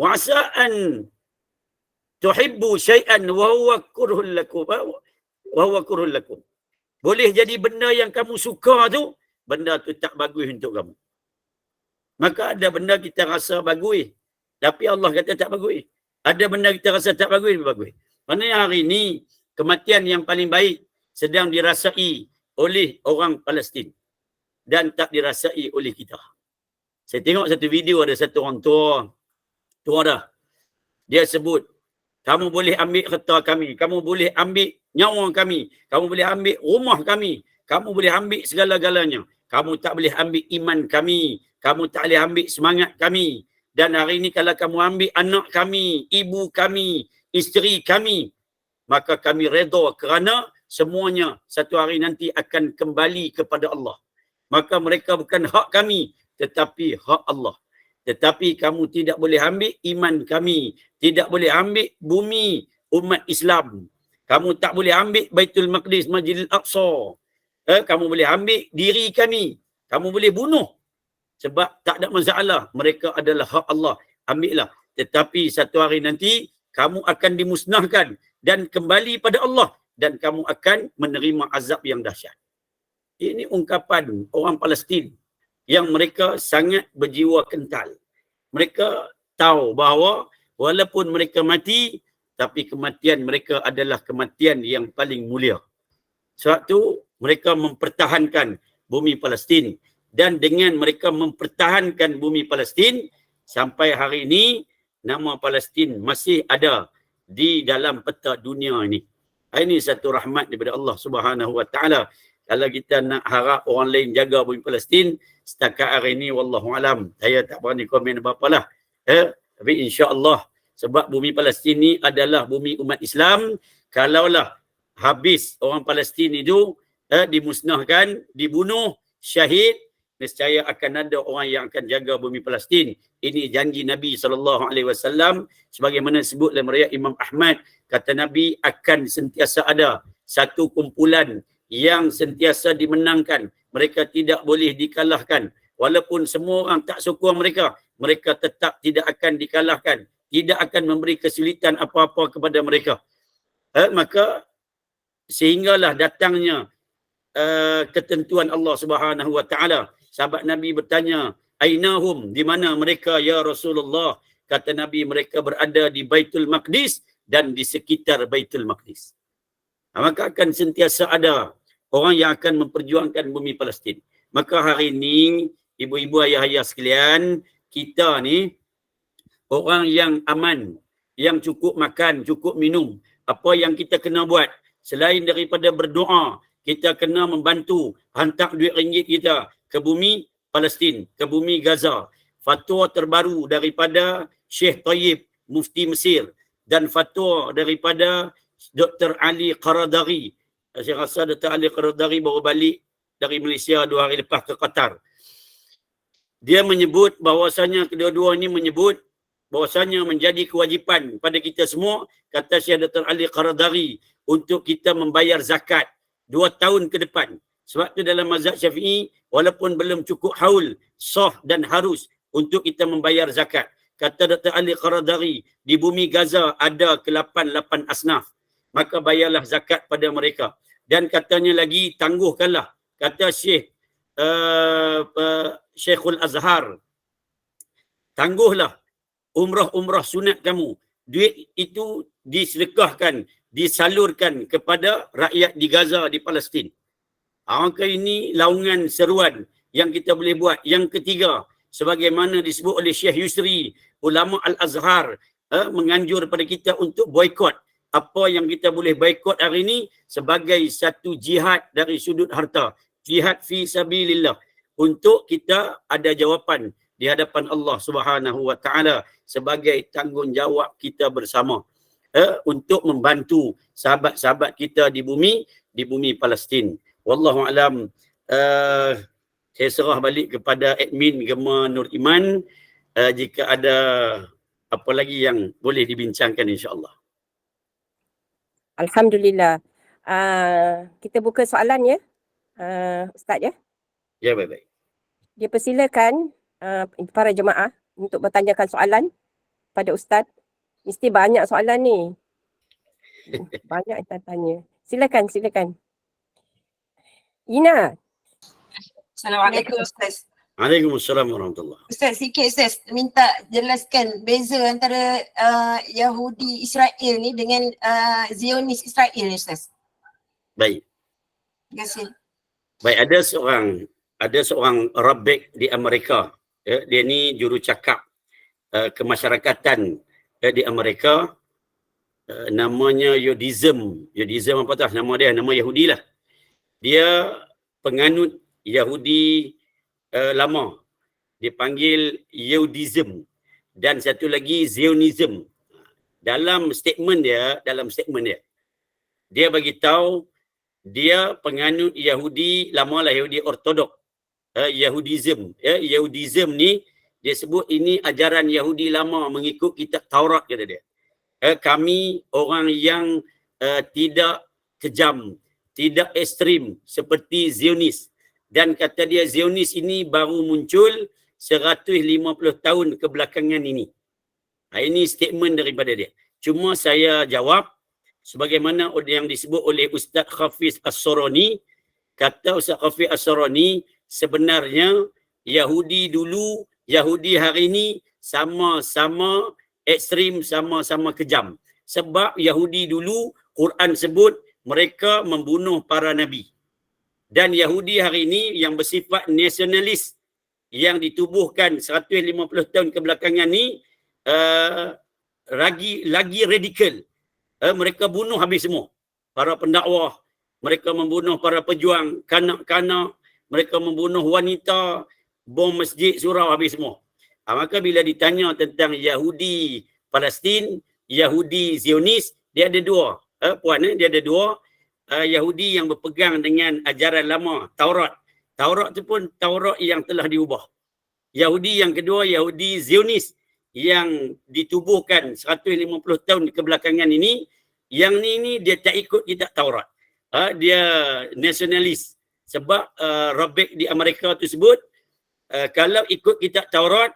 B: Wa asa an tuhibbu syai'an wa huwa kurhul lakum. Wa huwa kurhul lakum. Boleh jadi benda yang kamu suka tu, benda tu tak bagus untuk kamu. Maka ada benda kita rasa bagus, tapi Allah kata tak bagus. Ada benda kita rasa tak bagus, bagus. Maknanya hari ini, kematian yang paling baik sedang dirasai oleh orang Palestin dan tak dirasai oleh kita. Saya tengok satu video, ada satu orang tua dah. Dia sebut, kamu boleh ambil harta kami, kamu boleh ambil nyawa kami, kamu boleh ambil rumah kami, kamu boleh ambil segala-galanya. Kamu tak boleh ambil iman kami, kamu tak boleh ambil semangat kami. Dan hari ini kalau kamu ambil anak kami, ibu kami, isteri kami, maka kami redha kerana semuanya satu hari nanti akan kembali kepada Allah. Maka mereka bukan hak kami, tetapi hak Allah. Tetapi kamu tidak boleh ambil iman kami, tidak boleh ambil bumi umat Islam. Kamu tak boleh ambil Baitul Maqdis, Masjidil Aqsa. Kamu boleh ambil diri kami. Kamu boleh bunuh. Sebab tak ada masalah. Mereka adalah hak Allah. Ambillah. Tetapi satu hari nanti, kamu akan dimusnahkan dan kembali pada Allah. Dan kamu akan menerima azab yang dahsyat. Ini ungkapan orang Palestin yang mereka sangat berjiwa kental. Mereka tahu bahawa walaupun mereka mati, tapi kematian mereka adalah kematian yang paling mulia. Sebab tu mereka mempertahankan bumi Palestin. Dan dengan mereka mempertahankan bumi Palestin, sampai hari ini, nama Palestin masih ada di dalam peta dunia ini. Ini satu rahmat daripada Allah Subhanahu Wa Taala. Kalau kita nak harap orang lain jaga bumi Palestin, setakat hari ini, wallahualam, saya tak berani komen apa-apa lah. Tapi insya-Allah, sebab bumi Palestin ni adalah bumi umat Islam, kalaulah habis orang Palestin itu dimusnahkan, dibunuh, syahid, nescaya akan ada orang yang akan jaga bumi Palestin. Ini janji Nabi SAW, sebagaimana disebut dalam riwayat Imam Ahmad, kata Nabi akan sentiasa ada satu kumpulan yang sentiasa dimenangkan. Mereka tidak boleh dikalahkan. Walaupun semua orang tak sokong mereka, mereka tetap tidak akan dikalahkan. Tidak akan memberi kesulitan apa-apa kepada mereka. Maka sehinggalah datangnya ketentuan Allah Subhanahu Wa Taala. Sahabat Nabi bertanya, "Ainahum, di mana mereka ya Rasulullah?" Kata Nabi, mereka berada di Baitul Maqdis dan di sekitar Baitul Maqdis. Maka akan sentiasa ada orang yang akan memperjuangkan bumi Palestin. Maka hari ini, ibu-ibu, ayah-ayah sekalian, kita ni orang yang aman, yang cukup makan, cukup minum. Apa yang kita kena buat? Selain daripada berdoa, kita kena membantu hantar duit ringgit kita ke bumi Palestin, ke bumi Gaza. Fatwa terbaru daripada Syekh Tayyib, Mufti Mesir, dan fatwa daripada Dr. Ali Qaradari. Saya rasa Dr. Ali Qaradari baru balik dari Malaysia 2 hari lepas ke Qatar. Dia menyebut bahawasanya, kedua-dua ini menyebut bahawasanya menjadi kewajipan pada kita semua, kata Syekh Dr. Ali Qaradari, untuk kita membayar zakat 2 tahun ke depan. Sebab tu dalam mazhab Syafi'i, walaupun belum cukup haul, sah dan harus untuk kita membayar zakat. Kata Dr. Ali Qaradari, di bumi Gaza ada ke-8 asnaf. Maka bayarlah zakat pada mereka. Dan katanya lagi, tangguhkanlah. Kata Syekhul Azhar, tangguhlah umrah sunat kamu. Duit itu disedekahkan, disalurkan kepada rakyat di Gaza, di Palestin. Maka ini laungan seruan yang kita boleh buat. Yang ketiga, sebagaimana disebut oleh Syekh Yusri, ulama Al-Azhar, menganjur pada kita untuk boikot. Apa yang kita boleh boikot hari ini sebagai satu jihad dari sudut harta. Jihad fi sabilillah. Untuk kita ada jawapan di hadapan Allah Subhanahu Wa Taala sebagai tanggungjawab kita bersama untuk membantu sahabat-sahabat kita di bumi Palestin. Wallahu alam. Saya serah balik kepada admin Gema Nur Iman jika ada apa lagi yang boleh dibincangkan, insya-Allah.
A: Alhamdulillah. Kita buka soalan ya, Ustaz ya.
B: Ya, baik-baik.
A: Dipersilakan para jemaah untuk bertanyakan soalan pada Ustaz. Mesti banyak soalan ni. Banyak yang tanya. Silakan. Ina.
C: Assalamualaikum Ustaz.
B: Waalaikumsalam warahmatullahi.
C: Ustaz, sikit Ustaz minta jelaskan beza antara Yahudi Israel ni dengan Zionis Israel ni Ustaz.
B: Baik.
C: Terima kasih.
B: Baik, ada seorang rabbik di Amerika. Dia ni jurucakap kemasyarakatan di Amerika. Namanya Yudism. Yudism apa tak? Nama Yahudi lah. Dia penganut Yahudi lama. Dipanggil Yudism. Dan satu lagi Zionism. Dalam statement dia, dia bagi tahu dia penganut Yahudi lama lah, Yahudi Ortodok. Yahudism. Yahudism ni dia sebut ini ajaran Yahudi lama mengikut kitab Taurat, kata dia. Kami orang yang tidak kejam, tidak ekstrim seperti Zionis. Dan kata dia Zionis ini baru muncul 150 tahun kebelakangan ini. Ini statement daripada dia. Cuma saya jawab sebagaimana yang disebut oleh Ustaz Hafiz As-Sorani. Kata Ustaz Hafiz As-Sorani, sebenarnya Yahudi dulu, Yahudi hari ini sama-sama ekstrim, sama-sama kejam. Sebab Yahudi dulu, Quran sebut mereka membunuh para nabi. Dan Yahudi hari ini yang bersifat nasionalis yang ditubuhkan 150 tahun kebelakangan ni lagi radikal. Mereka bunuh habis semua. Para pendakwah, mereka membunuh para pejuang, kanak-kanak, mereka membunuh wanita, bom masjid, surau habis semua. Maka bila ditanya tentang Yahudi Palestin, Yahudi Zionis, dia ada dua. Dia ada dua. Yahudi yang berpegang dengan ajaran lama, Taurat. Taurat tu pun Taurat yang telah diubah. Yahudi yang kedua, Yahudi Zionis yang ditubuhkan 150 tahun kebelakangan ini. Yang ni dia tak ikut kitab Taurat. Dia nasionalis. Sebab Rabbik di Amerika tu sebut, kalau ikut kitab Taurat,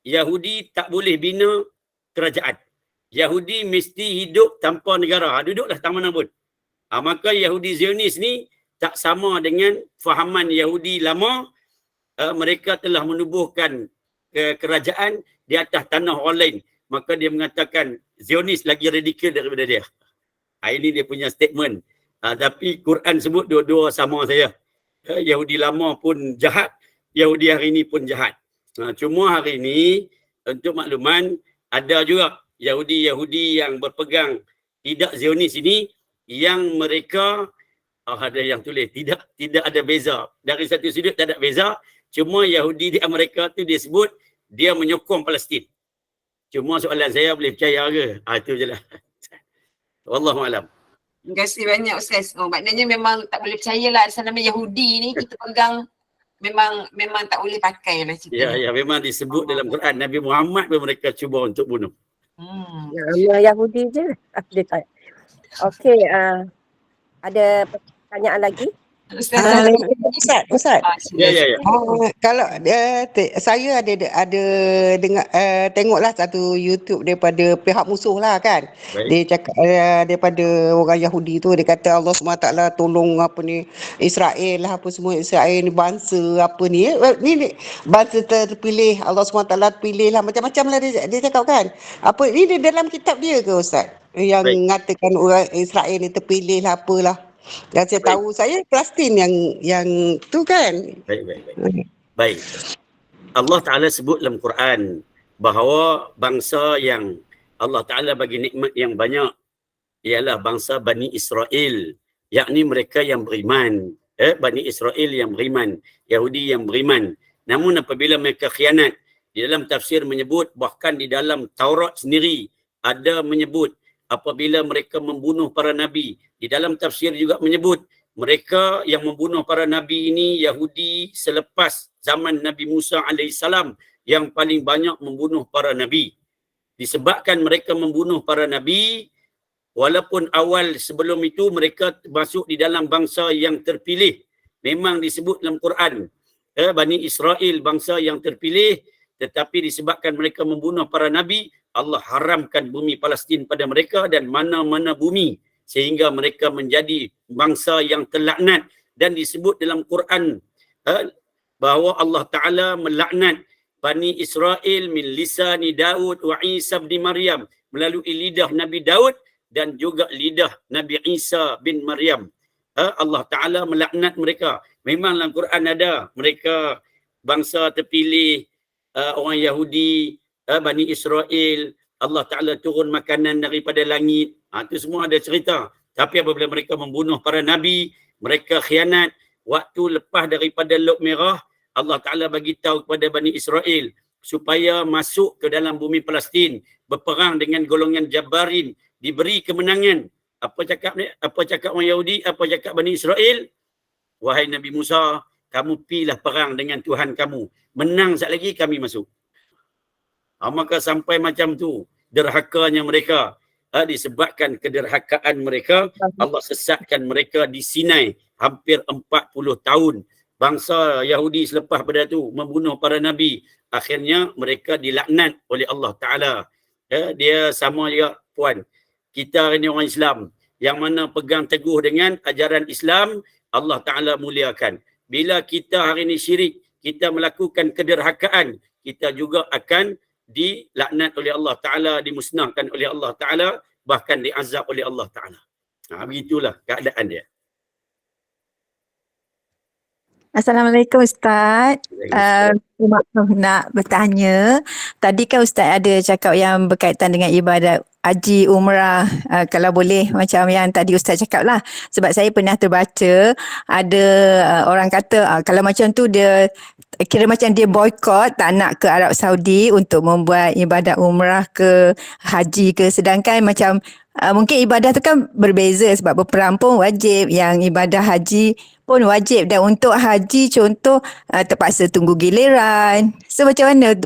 B: Yahudi tak boleh bina kerajaan. Yahudi mesti hidup tanpa negara. Duduklah tak mana pun. Maka Yahudi Zionis ni tak sama dengan fahaman Yahudi lama. Mereka telah menubuhkan kerajaan di atas tanah orang lain. Maka dia mengatakan Zionis lagi radikal daripada dia. Ini dia punya statement. Tapi Quran sebut dua-dua sama saya. Yahudi lama pun jahat, Yahudi hari ini pun jahat. Cuma hari ini, untuk makluman, ada juga Yahudi yang berpegang tidak Zionis ini, yang mereka ada yang tulis tidak ada beza. Dari satu sudut tak ada beza. Cuma Yahudi di Amerika tu dia sebut dia menyokong Palestin. Cuma soalan saya, boleh percaya ke? Itu je lah. Wallahualam.
C: Terima kasih banyak Ustaz. Maknanya memang tak boleh percayalah asal nama Yahudi ni kita pegang memang tak boleh pakai lah cerita.
B: Ya, memang disebut dalam Quran. Nabi Muhammad pun mereka cuba untuk bunuh.
A: Nama Yahudi je. Okey, ada pertanyaan lagi?
C: Ustaz
D: Ah,
C: Zahid.
D: Ustaz.
B: Ya, ya, ya.
D: Kalau saya ada dengar tengoklah satu YouTube daripada pihak musuh lah kan.
B: Baik.
D: Dia cakap daripada orang Yahudi tu dia kata Allah SWT tolong apa ni Israel lah apa semua, Israel ni bangsa apa ni ni bangsa terpilih, Allah SWT pilih lah macam-macam lah dia cakap kan. Apa ni dia dalam kitab dia ke Ustaz? Yang
B: Baik.
D: mengatakan orang Israel ni terpilih lah apalah. Yang saya
B: Baik.
D: tahu saya Palestin yang tu kan.
B: Baik. Baik. Allah Ta'ala sebut dalam Quran bahawa bangsa yang Allah Ta'ala bagi nikmat yang banyak ialah bangsa Bani Israel, yakni mereka yang beriman. Bani Israel yang beriman, Yahudi yang beriman. Namun apabila mereka khianat, di dalam tafsir menyebut, bahkan di dalam Taurat sendiri ada menyebut apabila mereka membunuh para nabi. Di dalam tafsir juga menyebut mereka yang membunuh para nabi ini Yahudi selepas zaman Nabi Musa alaihissalam yang paling banyak membunuh para nabi. Disebabkan mereka membunuh para nabi, walaupun awal sebelum itu mereka masuk di dalam bangsa yang terpilih. Memang disebut dalam Quran, Bani Israel bangsa yang terpilih, tetapi disebabkan mereka membunuh para nabi, Allah haramkan bumi Palestin pada mereka dan mana-mana bumi, sehingga mereka menjadi bangsa yang terlaknat. Dan disebut dalam Quran bahawa Allah Ta'ala melaknat Bani Israel min lisani Daud wa Isa bin Maryam, melalui lidah Nabi Daud dan juga lidah Nabi Isa bin Maryam. Allah Ta'ala melaknat mereka. Memang dalam Quran ada mereka bangsa terpilih, orang Yahudi, Bani Israel, Allah Ta'ala turun makanan daripada langit. Itu semua ada cerita. Tapi apabila mereka membunuh para nabi, mereka khianat, waktu lepas daripada Laut Merah, Allah Ta'ala bagi tahu kepada Bani Israel supaya masuk ke dalam bumi Palestin, berperang dengan golongan Jabarin, diberi kemenangan. Apa cakap orang Yahudi, apa cakap Bani Israel? Wahai Nabi Musa, kamu pilah perang dengan Tuhan kamu. Menang sekali lagi kami masuk. Maka sampai macam tu derhakanya mereka. Disebabkan kederhakaan mereka, Allah sesatkan mereka di Sinai hampir 40 tahun. Bangsa Yahudi selepas pada tu membunuh para nabi. Akhirnya mereka dilaknat oleh Allah Ta'ala. Dia sama juga puan. Kita hari ni orang Islam yang mana pegang teguh dengan ajaran Islam, Allah Ta'ala muliakan. Bila kita hari ni syirik, kita melakukan kederhakaan, kita juga akan dilaknat oleh Allah Ta'ala, dimusnahkan oleh Allah Ta'ala, bahkan diazab oleh Allah Ta'ala. Begitulah keadaan dia.
E: Assalamualaikum Ustaz. Nak bertanya, tadi kan Ustaz ada cakap yang berkaitan dengan ibadat haji umrah, kalau boleh macam yang tadi Ustaz cakap lah. Sebab saya pernah terbaca ada orang kata kalau macam tu dia kira macam dia boykot, tak nak ke Arab Saudi untuk membuat ibadat umrah ke haji ke, sedangkan macam mungkin ibadah tu kan berbeza sebab berperang pun wajib, yang ibadah haji pun wajib, dan untuk haji contoh terpaksa tunggu giliran. So macam mana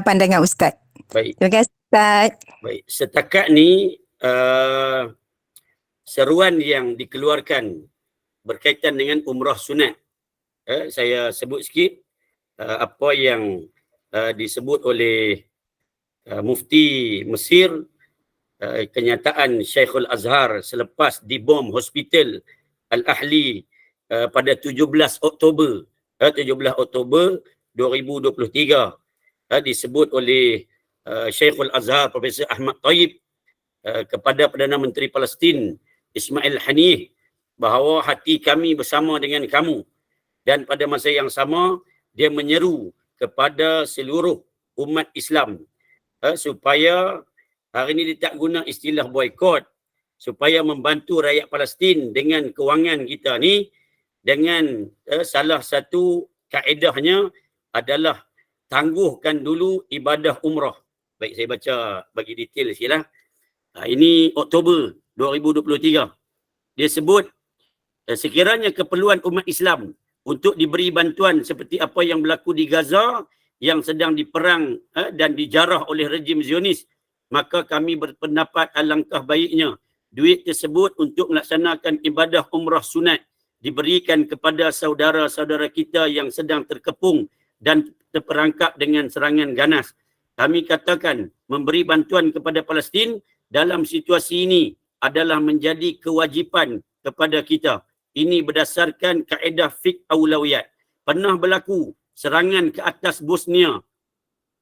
E: pandangan Ustaz?
B: Baik.
E: Terima kasih Ustaz.
B: Baik, setakat ni seruan yang dikeluarkan berkaitan dengan umrah sunat. Saya sebut sikit apa yang disebut oleh Mufti Mesir, kenyataan Syekhul Azhar selepas dibom Hospital Al-Ahli pada 17 Oktober 2023, disebut oleh Syekhul Azhar Profesor Ahmad Tayyib kepada Perdana Menteri Palestin Ismail Haniyeh bahawa hati kami bersama dengan kamu, dan pada masa yang sama dia menyeru kepada seluruh umat Islam supaya hari ini dia tak guna istilah boykot, supaya membantu rakyat Palestin dengan kewangan kita ni, dengan salah satu kaedahnya adalah tangguhkan dulu ibadah umrah. Baik, saya baca bagi detail sikitlah. Ini Oktober 2023. Dia sebut sekiranya keperluan umat Islam untuk diberi bantuan seperti apa yang berlaku di Gaza yang sedang diperang dan dijarah oleh rejim Zionis, maka kami berpendapat alangkah baiknya duit tersebut untuk melaksanakan ibadah umrah sunat diberikan kepada saudara-saudara kita yang sedang terkepung dan terperangkap dengan serangan ganas. Kami katakan memberi bantuan kepada Palestin dalam situasi ini adalah menjadi kewajipan kepada kita. Ini berdasarkan kaedah fiqh aulawiyat. Pernah berlaku serangan ke atas Bosnia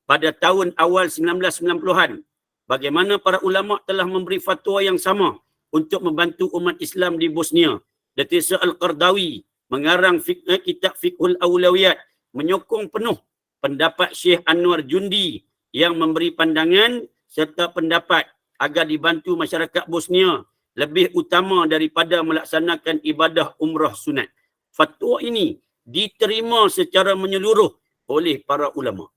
B: pada tahun awal 1990-an. Bagaimana para ulama telah memberi fatwa yang sama untuk membantu umat Islam di Bosnia. Datuk Seri Al-Qardawi mengarang kitab Fiqhul Aulawiyat menyokong penuh pendapat Syekh Anwar Jundi yang memberi pandangan serta pendapat agar dibantu masyarakat Bosnia lebih utama daripada melaksanakan ibadah umrah sunat. Fatwa ini diterima secara menyeluruh oleh para ulama.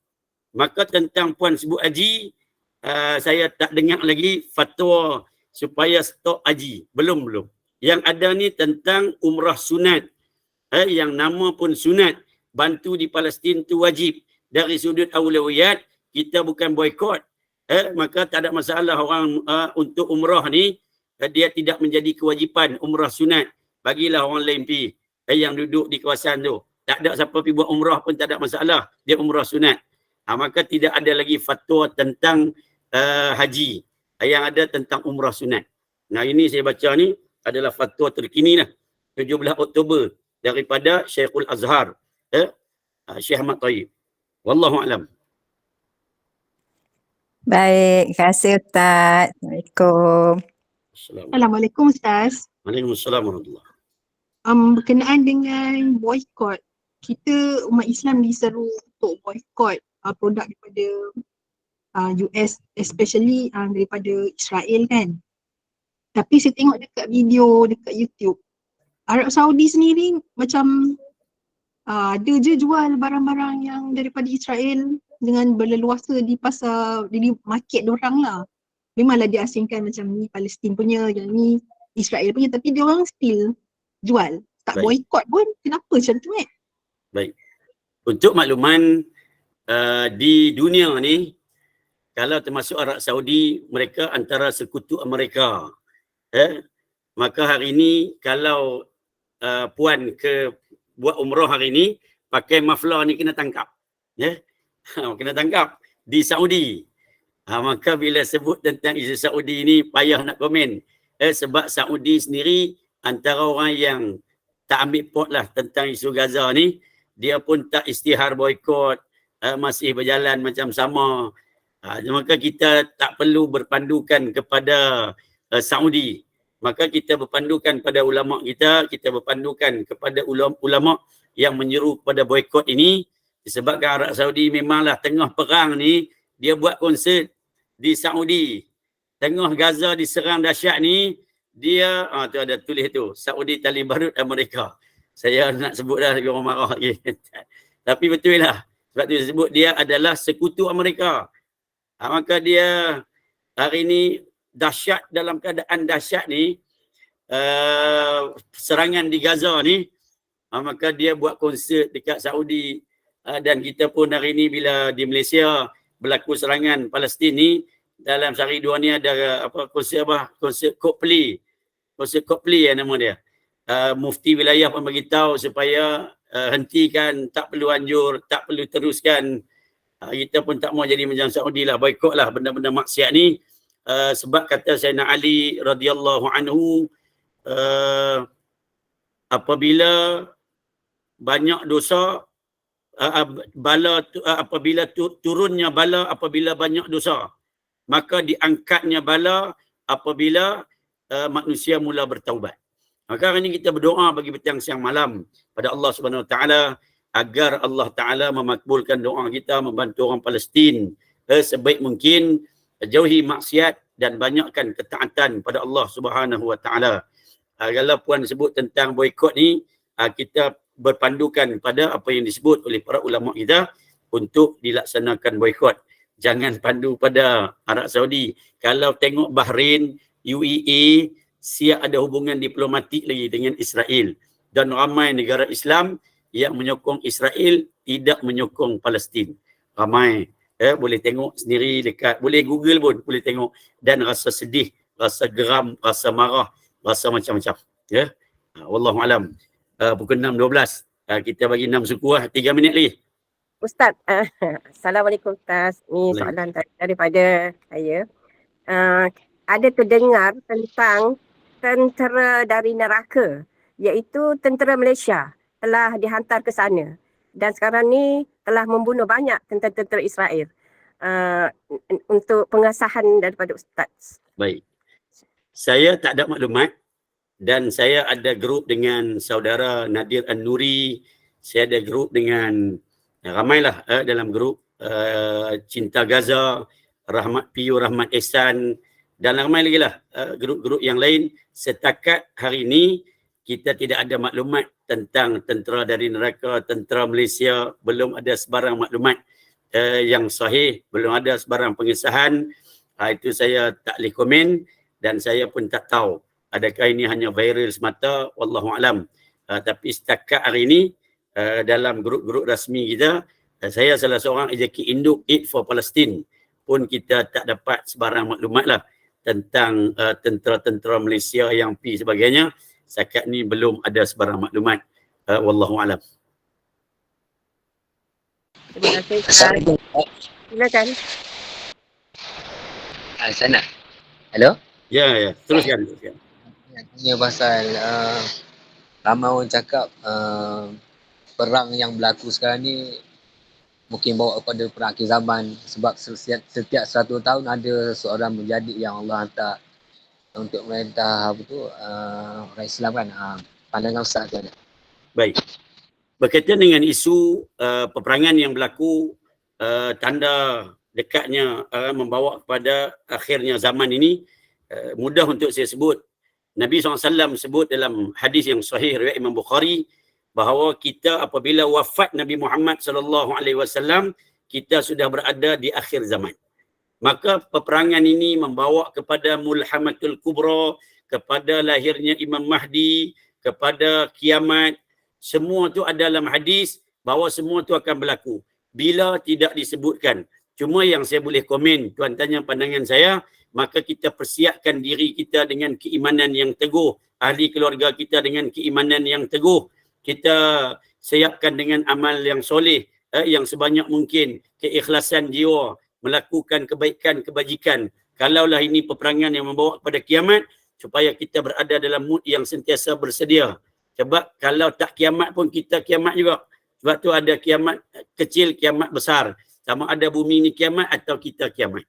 B: Maka tentang Puan sebut haji, saya tak dengar lagi fatwa supaya stop haji. Belum. Yang ada ni tentang umrah sunat. Yang nama pun sunat. Bantu di Palestin tu wajib. Dari sudut aulawiyat, kita bukan boykot. Maka tak ada masalah orang untuk umrah ni, dia tidak menjadi kewajipan umrah sunat. Bagilah orang lain pergi yang duduk di kawasan tu. Tak ada siapa pergi buat umrah pun tak ada masalah. Dia umrah sunat. Maka tidak ada lagi fatwa tentang haji. Yang ada tentang umrah sunat. Nah ini saya baca ni adalah fatwa terkini lah. 17 Oktober daripada Syekhul Azhar. Syekh Ahmad Tayyib. Wallahu'alam.
E: Baik, terima kasih Ustaz. Assalamualaikum.
F: Assalamualaikum Ustaz.
B: Waalaikumsalam warahmatullahi.
F: Berkenaan dengan boykot, kita umat Islam diseru untuk boykot produk daripada US, especially daripada Israel kan. Tapi saya tengok dekat video dekat YouTube, Arab Saudi sendiri macam ada je jual barang-barang yang daripada Israel dengan berleluasa di pasar, di market dorang lah. Memanglah dia asingkan macam ni Palestin punya, yang ni Israel punya, tapi dia orang still jual. Tak boykot pun, kenapa macam tu
B: Baik. Untuk makluman, di dunia ni, kalau termasuk Arab Saudi, mereka antara sekutu Amerika. Maka hari ni kalau puan buat umrah hari ni, pakai maflar ni kena tangkap. Kena tangkap di Saudi. Maka bila sebut tentang isu Saudi ni, payah nak komen. Sebab Saudi sendiri antara orang yang tak ambil pot lah tentang isu Gaza ni. Dia pun tak istihar boykot, masih berjalan macam sama. Maka kita tak perlu berpandukan kepada Saudi. Maka kita berpandukan pada ulama kita berpandukan kepada ulama yang menyeru kepada boykot ini. Disebabkan Arab Saudi memanglah tengah perang ni, dia buat konsert di Saudi. Tengah Gaza diserang dahsyat ni, dia, tu ada tulis tu, Saudi tali barut Amerika. Saya nak sebut dah, orang marah lagi. Tapi betul lah. Sebab tu saya sebut dia adalah sekutu Amerika. Maka dia hari ni dahsyat, dalam keadaan dahsyat ni, serangan di Gaza ni, maka dia buat konsert dekat Saudi. Dan kita pun hari ni bila di Malaysia berlaku serangan Palestin ni, dalam sehari dua ni ada konsert Coldplay. Konsert Coldplay nama dia. Mufti wilayah pun beritahu supaya hentikan, tak perlu anjur, tak perlu teruskan. Kita pun tak mau jadi macam Saudi lah, boykot lah benda-benda maksiat ni. Sebab kata Sayyidina Ali radhiyallahu anhu, apabila banyak dosa, apabila turunnya bala apabila banyak dosa, maka diangkatnya bala apabila manusia mula bertaubat. Maka hari ini kita berdoa bagi petang siang malam pada Allah Subhanahu Wa Taala agar Allah Taala memakbulkan doa kita, membantu orang Palestin sebaik mungkin, jauhi maksiat dan banyakkan ketaatan pada Allah Subhanahu Wa Taala. Kalau puan sebut tentang boykot ni, kita berpandukan pada apa yang disebut oleh para ulama kita untuk dilaksanakan boykot. Jangan pandu pada Arab Saudi. Kalau tengok Bahrain, UAE, siap ada hubungan diplomatik lagi dengan Israel. Dan ramai negara Islam yang menyokong Israel, tidak menyokong Palestin. Ramai. Boleh tengok sendiri dekat, boleh Google pun boleh tengok. Dan rasa sedih, rasa geram, rasa marah, rasa macam-macam. Wallahualam. pukul 6.12. Kita bagi 6 suku lah, 3 minit lagi.
A: Ustaz, Assalamualaikum Ustaz. Ni
B: Baik.
A: soalan daripada saya. Ada terdengar tentang tentera dari neraka, iaitu tentera Malaysia telah dihantar ke sana dan sekarang ni telah membunuh banyak tentera-tentera Israel. Untuk pengesahan daripada Ustaz.
B: Baik. Saya tak ada maklumat dan saya ada grup dengan saudara Nadir An-Nuri. Saya ada grup dengan ramailah dalam grup Cinta Gaza, Rahmat Piyu, Rahmat Ehsan dan ramai lagi lah grup-grup yang lain. Setakat hari ini kita tidak ada maklumat tentang tentera dari neraka, tentera Malaysia. Belum ada sebarang maklumat yang sahih, belum ada sebarang pengesahan. Itu saya tak boleh komen dan saya pun tak tahu adakah ini hanya viral semata, wallahu alam. Tapi setakat hari ini dalam grup-grup rasmi kita, saya salah seorang executive induk Aid for Palestine pun kita tak dapat sebarang maklumat lah tentang tentera-tentera Malaysia yang pergi sebagainya. Setakat ni belum ada sebarang maklumat. Wallahu alam.
A: Terima kasih Ustaz. Silakan.
G: Sana. Hello?
B: Ya, teruskan.
G: Tanya pasal ramai orang cakap perang yang berlaku sekarang ni mungkin bawa kepada perang akhir zaman sebab setiap 100 tahun ada seorang menjadi yang Allah hantar untuk merintah orang Islam kan. Pandangan Ustaz tu ada.
B: Baik. Berkaitan dengan isu peperangan yang berlaku, tanda dekatnya membawa kepada akhirnya zaman ini, mudah untuk saya sebut. Nabi SAW sebut dalam hadis yang sahih riwayat Imam Bukhari bahawa kita apabila wafat Nabi Muhammad SAW, kita sudah berada di akhir zaman. Maka peperangan ini membawa kepada mulhamatul kubra, kepada lahirnya Imam Mahdi, kepada kiamat. Semua tu ada dalam hadis bahawa semua tu akan berlaku. Bila tidak disebutkan. Cuma yang saya boleh komen, tuan tanya pandangan saya, maka kita persiapkan diri kita dengan keimanan yang teguh. Ahli keluarga kita dengan keimanan yang teguh. Kita siapkan dengan amal yang soleh, yang sebanyak mungkin. Keikhlasan jiwa, melakukan kebaikan, kebajikan. Kalaulah ini peperangan yang membawa kepada kiamat, supaya kita berada dalam mood yang sentiasa bersedia. Sebab kalau tak kiamat pun kita kiamat juga. Sebab tu ada kiamat kecil, kiamat besar. Sama ada bumi ni kiamat atau kita kiamat.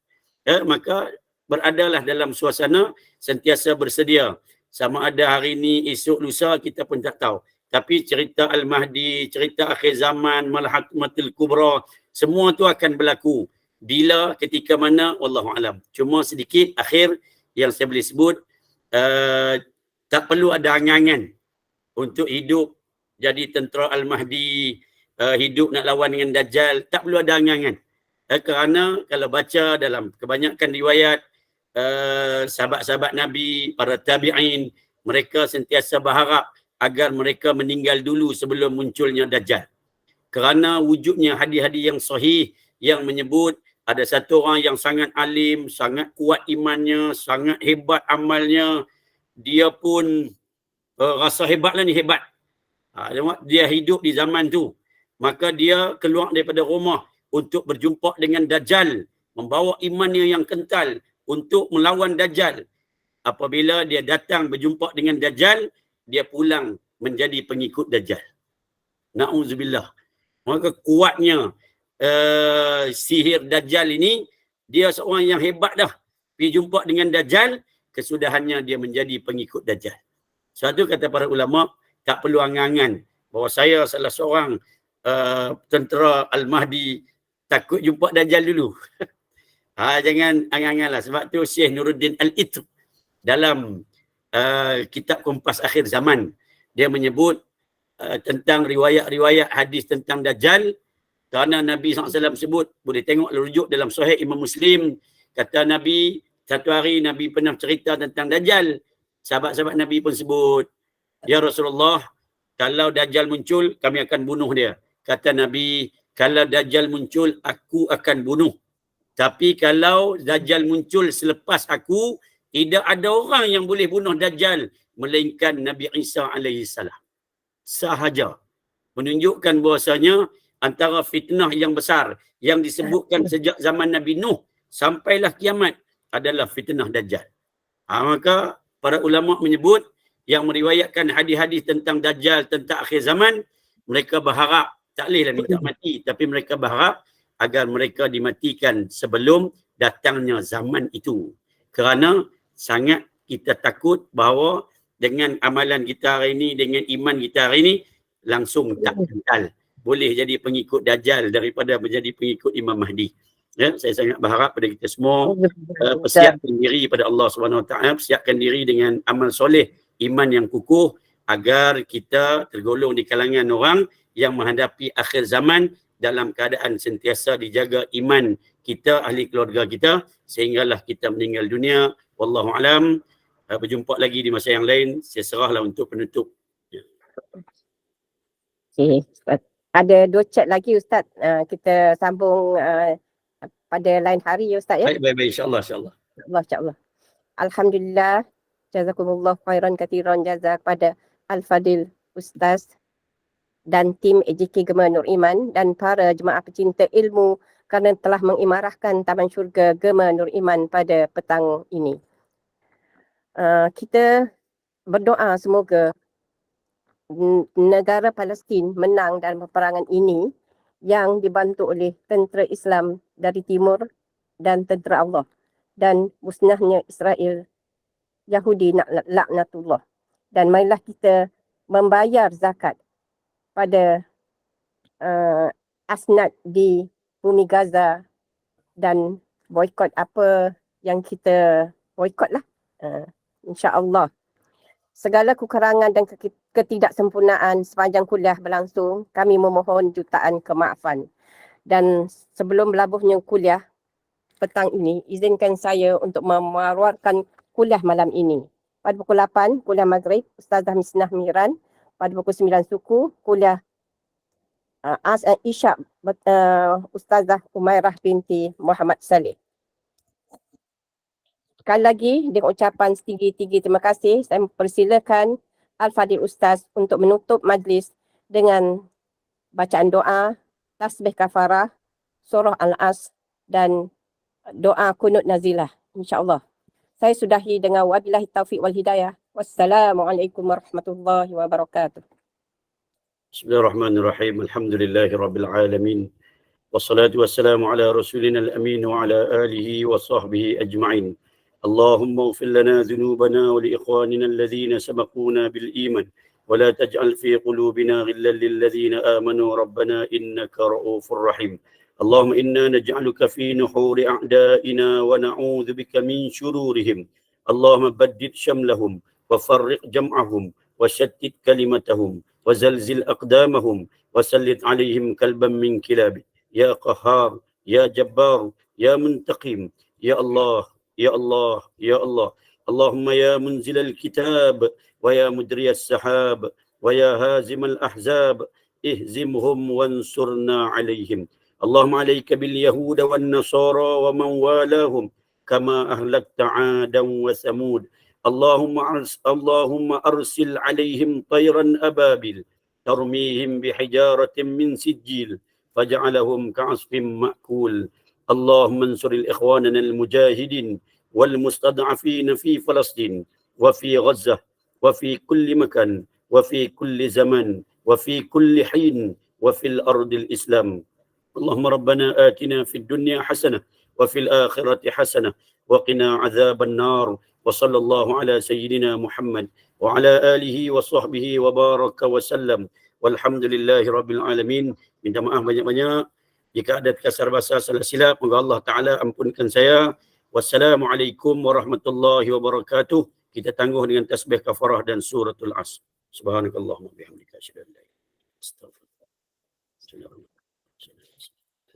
B: Maka beradalah dalam suasana sentiasa bersedia. Sama ada hari ni, esok, lusa, kita pun tak tahu. Tapi cerita Al-Mahdi, cerita akhir zaman, Malhamatul Kubra, semua tu akan berlaku. Bila, ketika mana, wallahualam. Cuma sedikit akhir yang saya boleh sebut, tak perlu ada angan-angan untuk hidup jadi tentera Al-Mahdi, hidup nak lawan dengan Dajjal. Tak perlu ada angan-angan. Kerana kalau baca dalam kebanyakan riwayat, sahabat-sahabat Nabi, para tabi'in, mereka sentiasa berharap agar mereka meninggal dulu sebelum munculnya Dajjal. Kerana wujudnya hadis-hadis yang sahih yang menyebut ada satu orang yang sangat alim, sangat kuat imannya, sangat hebat amalnya. Dia pun rasa hebatlah ni, hebat. Dia hidup di zaman tu. Maka dia keluar daripada rumah untuk berjumpa dengan Dajjal. Membawa imannya yang kental untuk melawan Dajjal. Apabila dia datang berjumpa dengan Dajjal, dia pulang menjadi pengikut Dajjal. Na'udzubillah. Maka kuatnya sihir Dajjal ini, dia seorang yang hebat dah. Pergi jumpa dengan Dajjal, kesudahannya dia menjadi pengikut Dajjal. Suatu kata para ulama, tak perlu angan-angan bahawa saya salah seorang tentera Al-Mahdi, takut jumpa Dajjal dulu. Jangan angan-angan lah. Sebab tu Syekh Nuruddin Al-Itr dalam kitab Kompas Akhir Zaman, dia menyebut tentang riwayat-riwayat hadis tentang Dajjal. Kerana Nabi SAW sebut, boleh tengok rujuk dalam Sahih Imam Muslim, kata Nabi, satu hari Nabi pernah cerita tentang Dajjal. Sahabat-sahabat Nabi pun sebut, ya Rasulullah, kalau Dajjal muncul, kami akan bunuh dia. Kata Nabi, kalau Dajjal muncul, aku akan bunuh. Tapi kalau Dajjal muncul selepas aku, tidak ada orang yang boleh bunuh Dajjal melainkan Nabi Isa alaihi salam. sahaja. Menunjukkan bahawasanya antara fitnah yang besar yang disebutkan sejak zaman Nabi Nuh sampailah kiamat adalah fitnah Dajjal. Maka para ulama menyebut yang meriwayatkan hadis-hadis tentang Dajjal, tentang akhir zaman, mereka berharap, tak bolehlah minta mati, tapi mereka berharap agar mereka dimatikan sebelum datangnya zaman itu. Kerana sangat kita takut bahawa dengan amalan kita hari ini, dengan iman kita hari ini, langsung tak kental. Boleh jadi pengikut Dajjal daripada menjadi pengikut Imam Mahdi. Ya, saya sangat berharap pada kita semua persiapkan diri pada Allah SWT, persiapkan diri dengan amal soleh, iman yang kukuh, agar kita tergolong di kalangan orang yang menghadapi akhir zaman dalam keadaan sentiasa dijaga iman kita, ahli keluarga kita, sehinggalah kita meninggal dunia. Wallahu alam. Berjumpa lagi di masa yang lain. Saya serahlah untuk penutup.
A: Okey, Ustaz. Ada 2 chat lagi Ustaz. Kita sambung pada lain hari ya Ustaz ya.
B: Baik, insya-Allah, insya-Allah.
A: InsyaAllah. Alhamdulillah. Jazakumullah khairan kathiran jazak kepada Al-Fadil Ustaz dan tim AJK Gema Nur Iman dan para jemaah pecinta ilmu kerana telah mengimarahkan Taman Syurga Gema Nur Iman pada petang ini. Kita berdoa semoga negara Palestin menang dalam peperangan ini yang dibantu oleh tentera Islam dari timur dan tentera Allah, dan musnahnya Israel, Yahudi laknatullah. Dan marilah kita membayar zakat pada asnad di bumi Gaza dan boikot apa yang kita boikot lah. InsyaAllah. Segala kekurangan dan ketidaksempurnaan sepanjang kuliah berlangsung, kami memohon jutaan kemaafan. Dan sebelum berlabuhnya kuliah petang ini, izinkan saya untuk mewawarkan kuliah malam ini. Pada pukul 8, kuliah Maghrib, Ustazah Misnah Miran. Pada pukul 9 suku, kuliah Isyak, Ustazah Umairah binti Muhammad Saleh. Sekali lagi, dengan ucapan setinggi-tinggi terima kasih, saya mempersilakan Al-Fadil Ustaz untuk menutup majlis dengan bacaan doa, tasbih kafarah, surah Al-As dan doa kunut nazilah. InsyaAllah. Saya sudahi dengan wabillahi taufiq wal hidayah. Wassalamualaikum warahmatullahi wabarakatuh.
B: Bismillahirrahmanirrahim. Alhamdulillahirabbil alamin. Wassalatu wassalamu ala rasulina al-amin wa ala alihi wa sahbihi ajma'in. Allahumma ighfir lana dhunubana wa li ikhwanina alladhina sabaquna bil iman wa la taj'al fi qulubina ghillan lil ladzina amanu rabbana innaka ra'ufur rahim. Allahumma inna naj'aluka fi nuhuri a'da'ina wa na'udzu bika min shururihim. Allahumma baddid shamlahum wa farriq jam'ahum wa shattit kalimatahum wa zalzil aqdamahum wa sallit 'alaihim kalban min kilab. Ya Qahhar, ya Jabbar, ya Muntaqim, ya Allah, ya Allah, ya Allah. Allahumma ya munzil al-kitab wa ya mudri as-sahab wa ya hazim al-ahzab ihzimhum wansurna 'alaihim. Allahumma alayka bil yahuda wan nasara wa man walahum kama ahlakta 'adan wa samud. Allahumma arsil 'alaihim tayran ababil tarmihim bihijaratin min sijil faj'alahum ka'asfin ma'kul. اللهم انصر الإخواننا المجاهدين والمستضعفين في فلسطين وفي غزة وفي كل مكان وفي كل زمان وفي كل حين وفي الأرض الإسلام. اللهم ربنا آتنا في الدنيا حسنة وفي الآخرة حسنة وقنا عذاب النار. وصلى الله على سيدنا محمد وعلى آله وصحبه وبارك وسلم والحمد لله رب العالمين. Minta maaf banyak-banyak jika ada kasar bahasa salah silap, moga Allah Ta'ala ampunkan saya. Wassalamualaikum warahmatullahi wabarakatuh. Kita tangguh dengan tasbih kafarah dan suratul As. Subhanakallahumma bihamdika asyhadu an la ilaha illa anta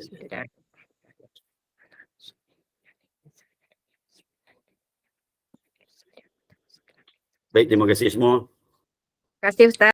B: astaghfiruka. Baik, terima kasih semua.
A: Terima kasih Ustaz.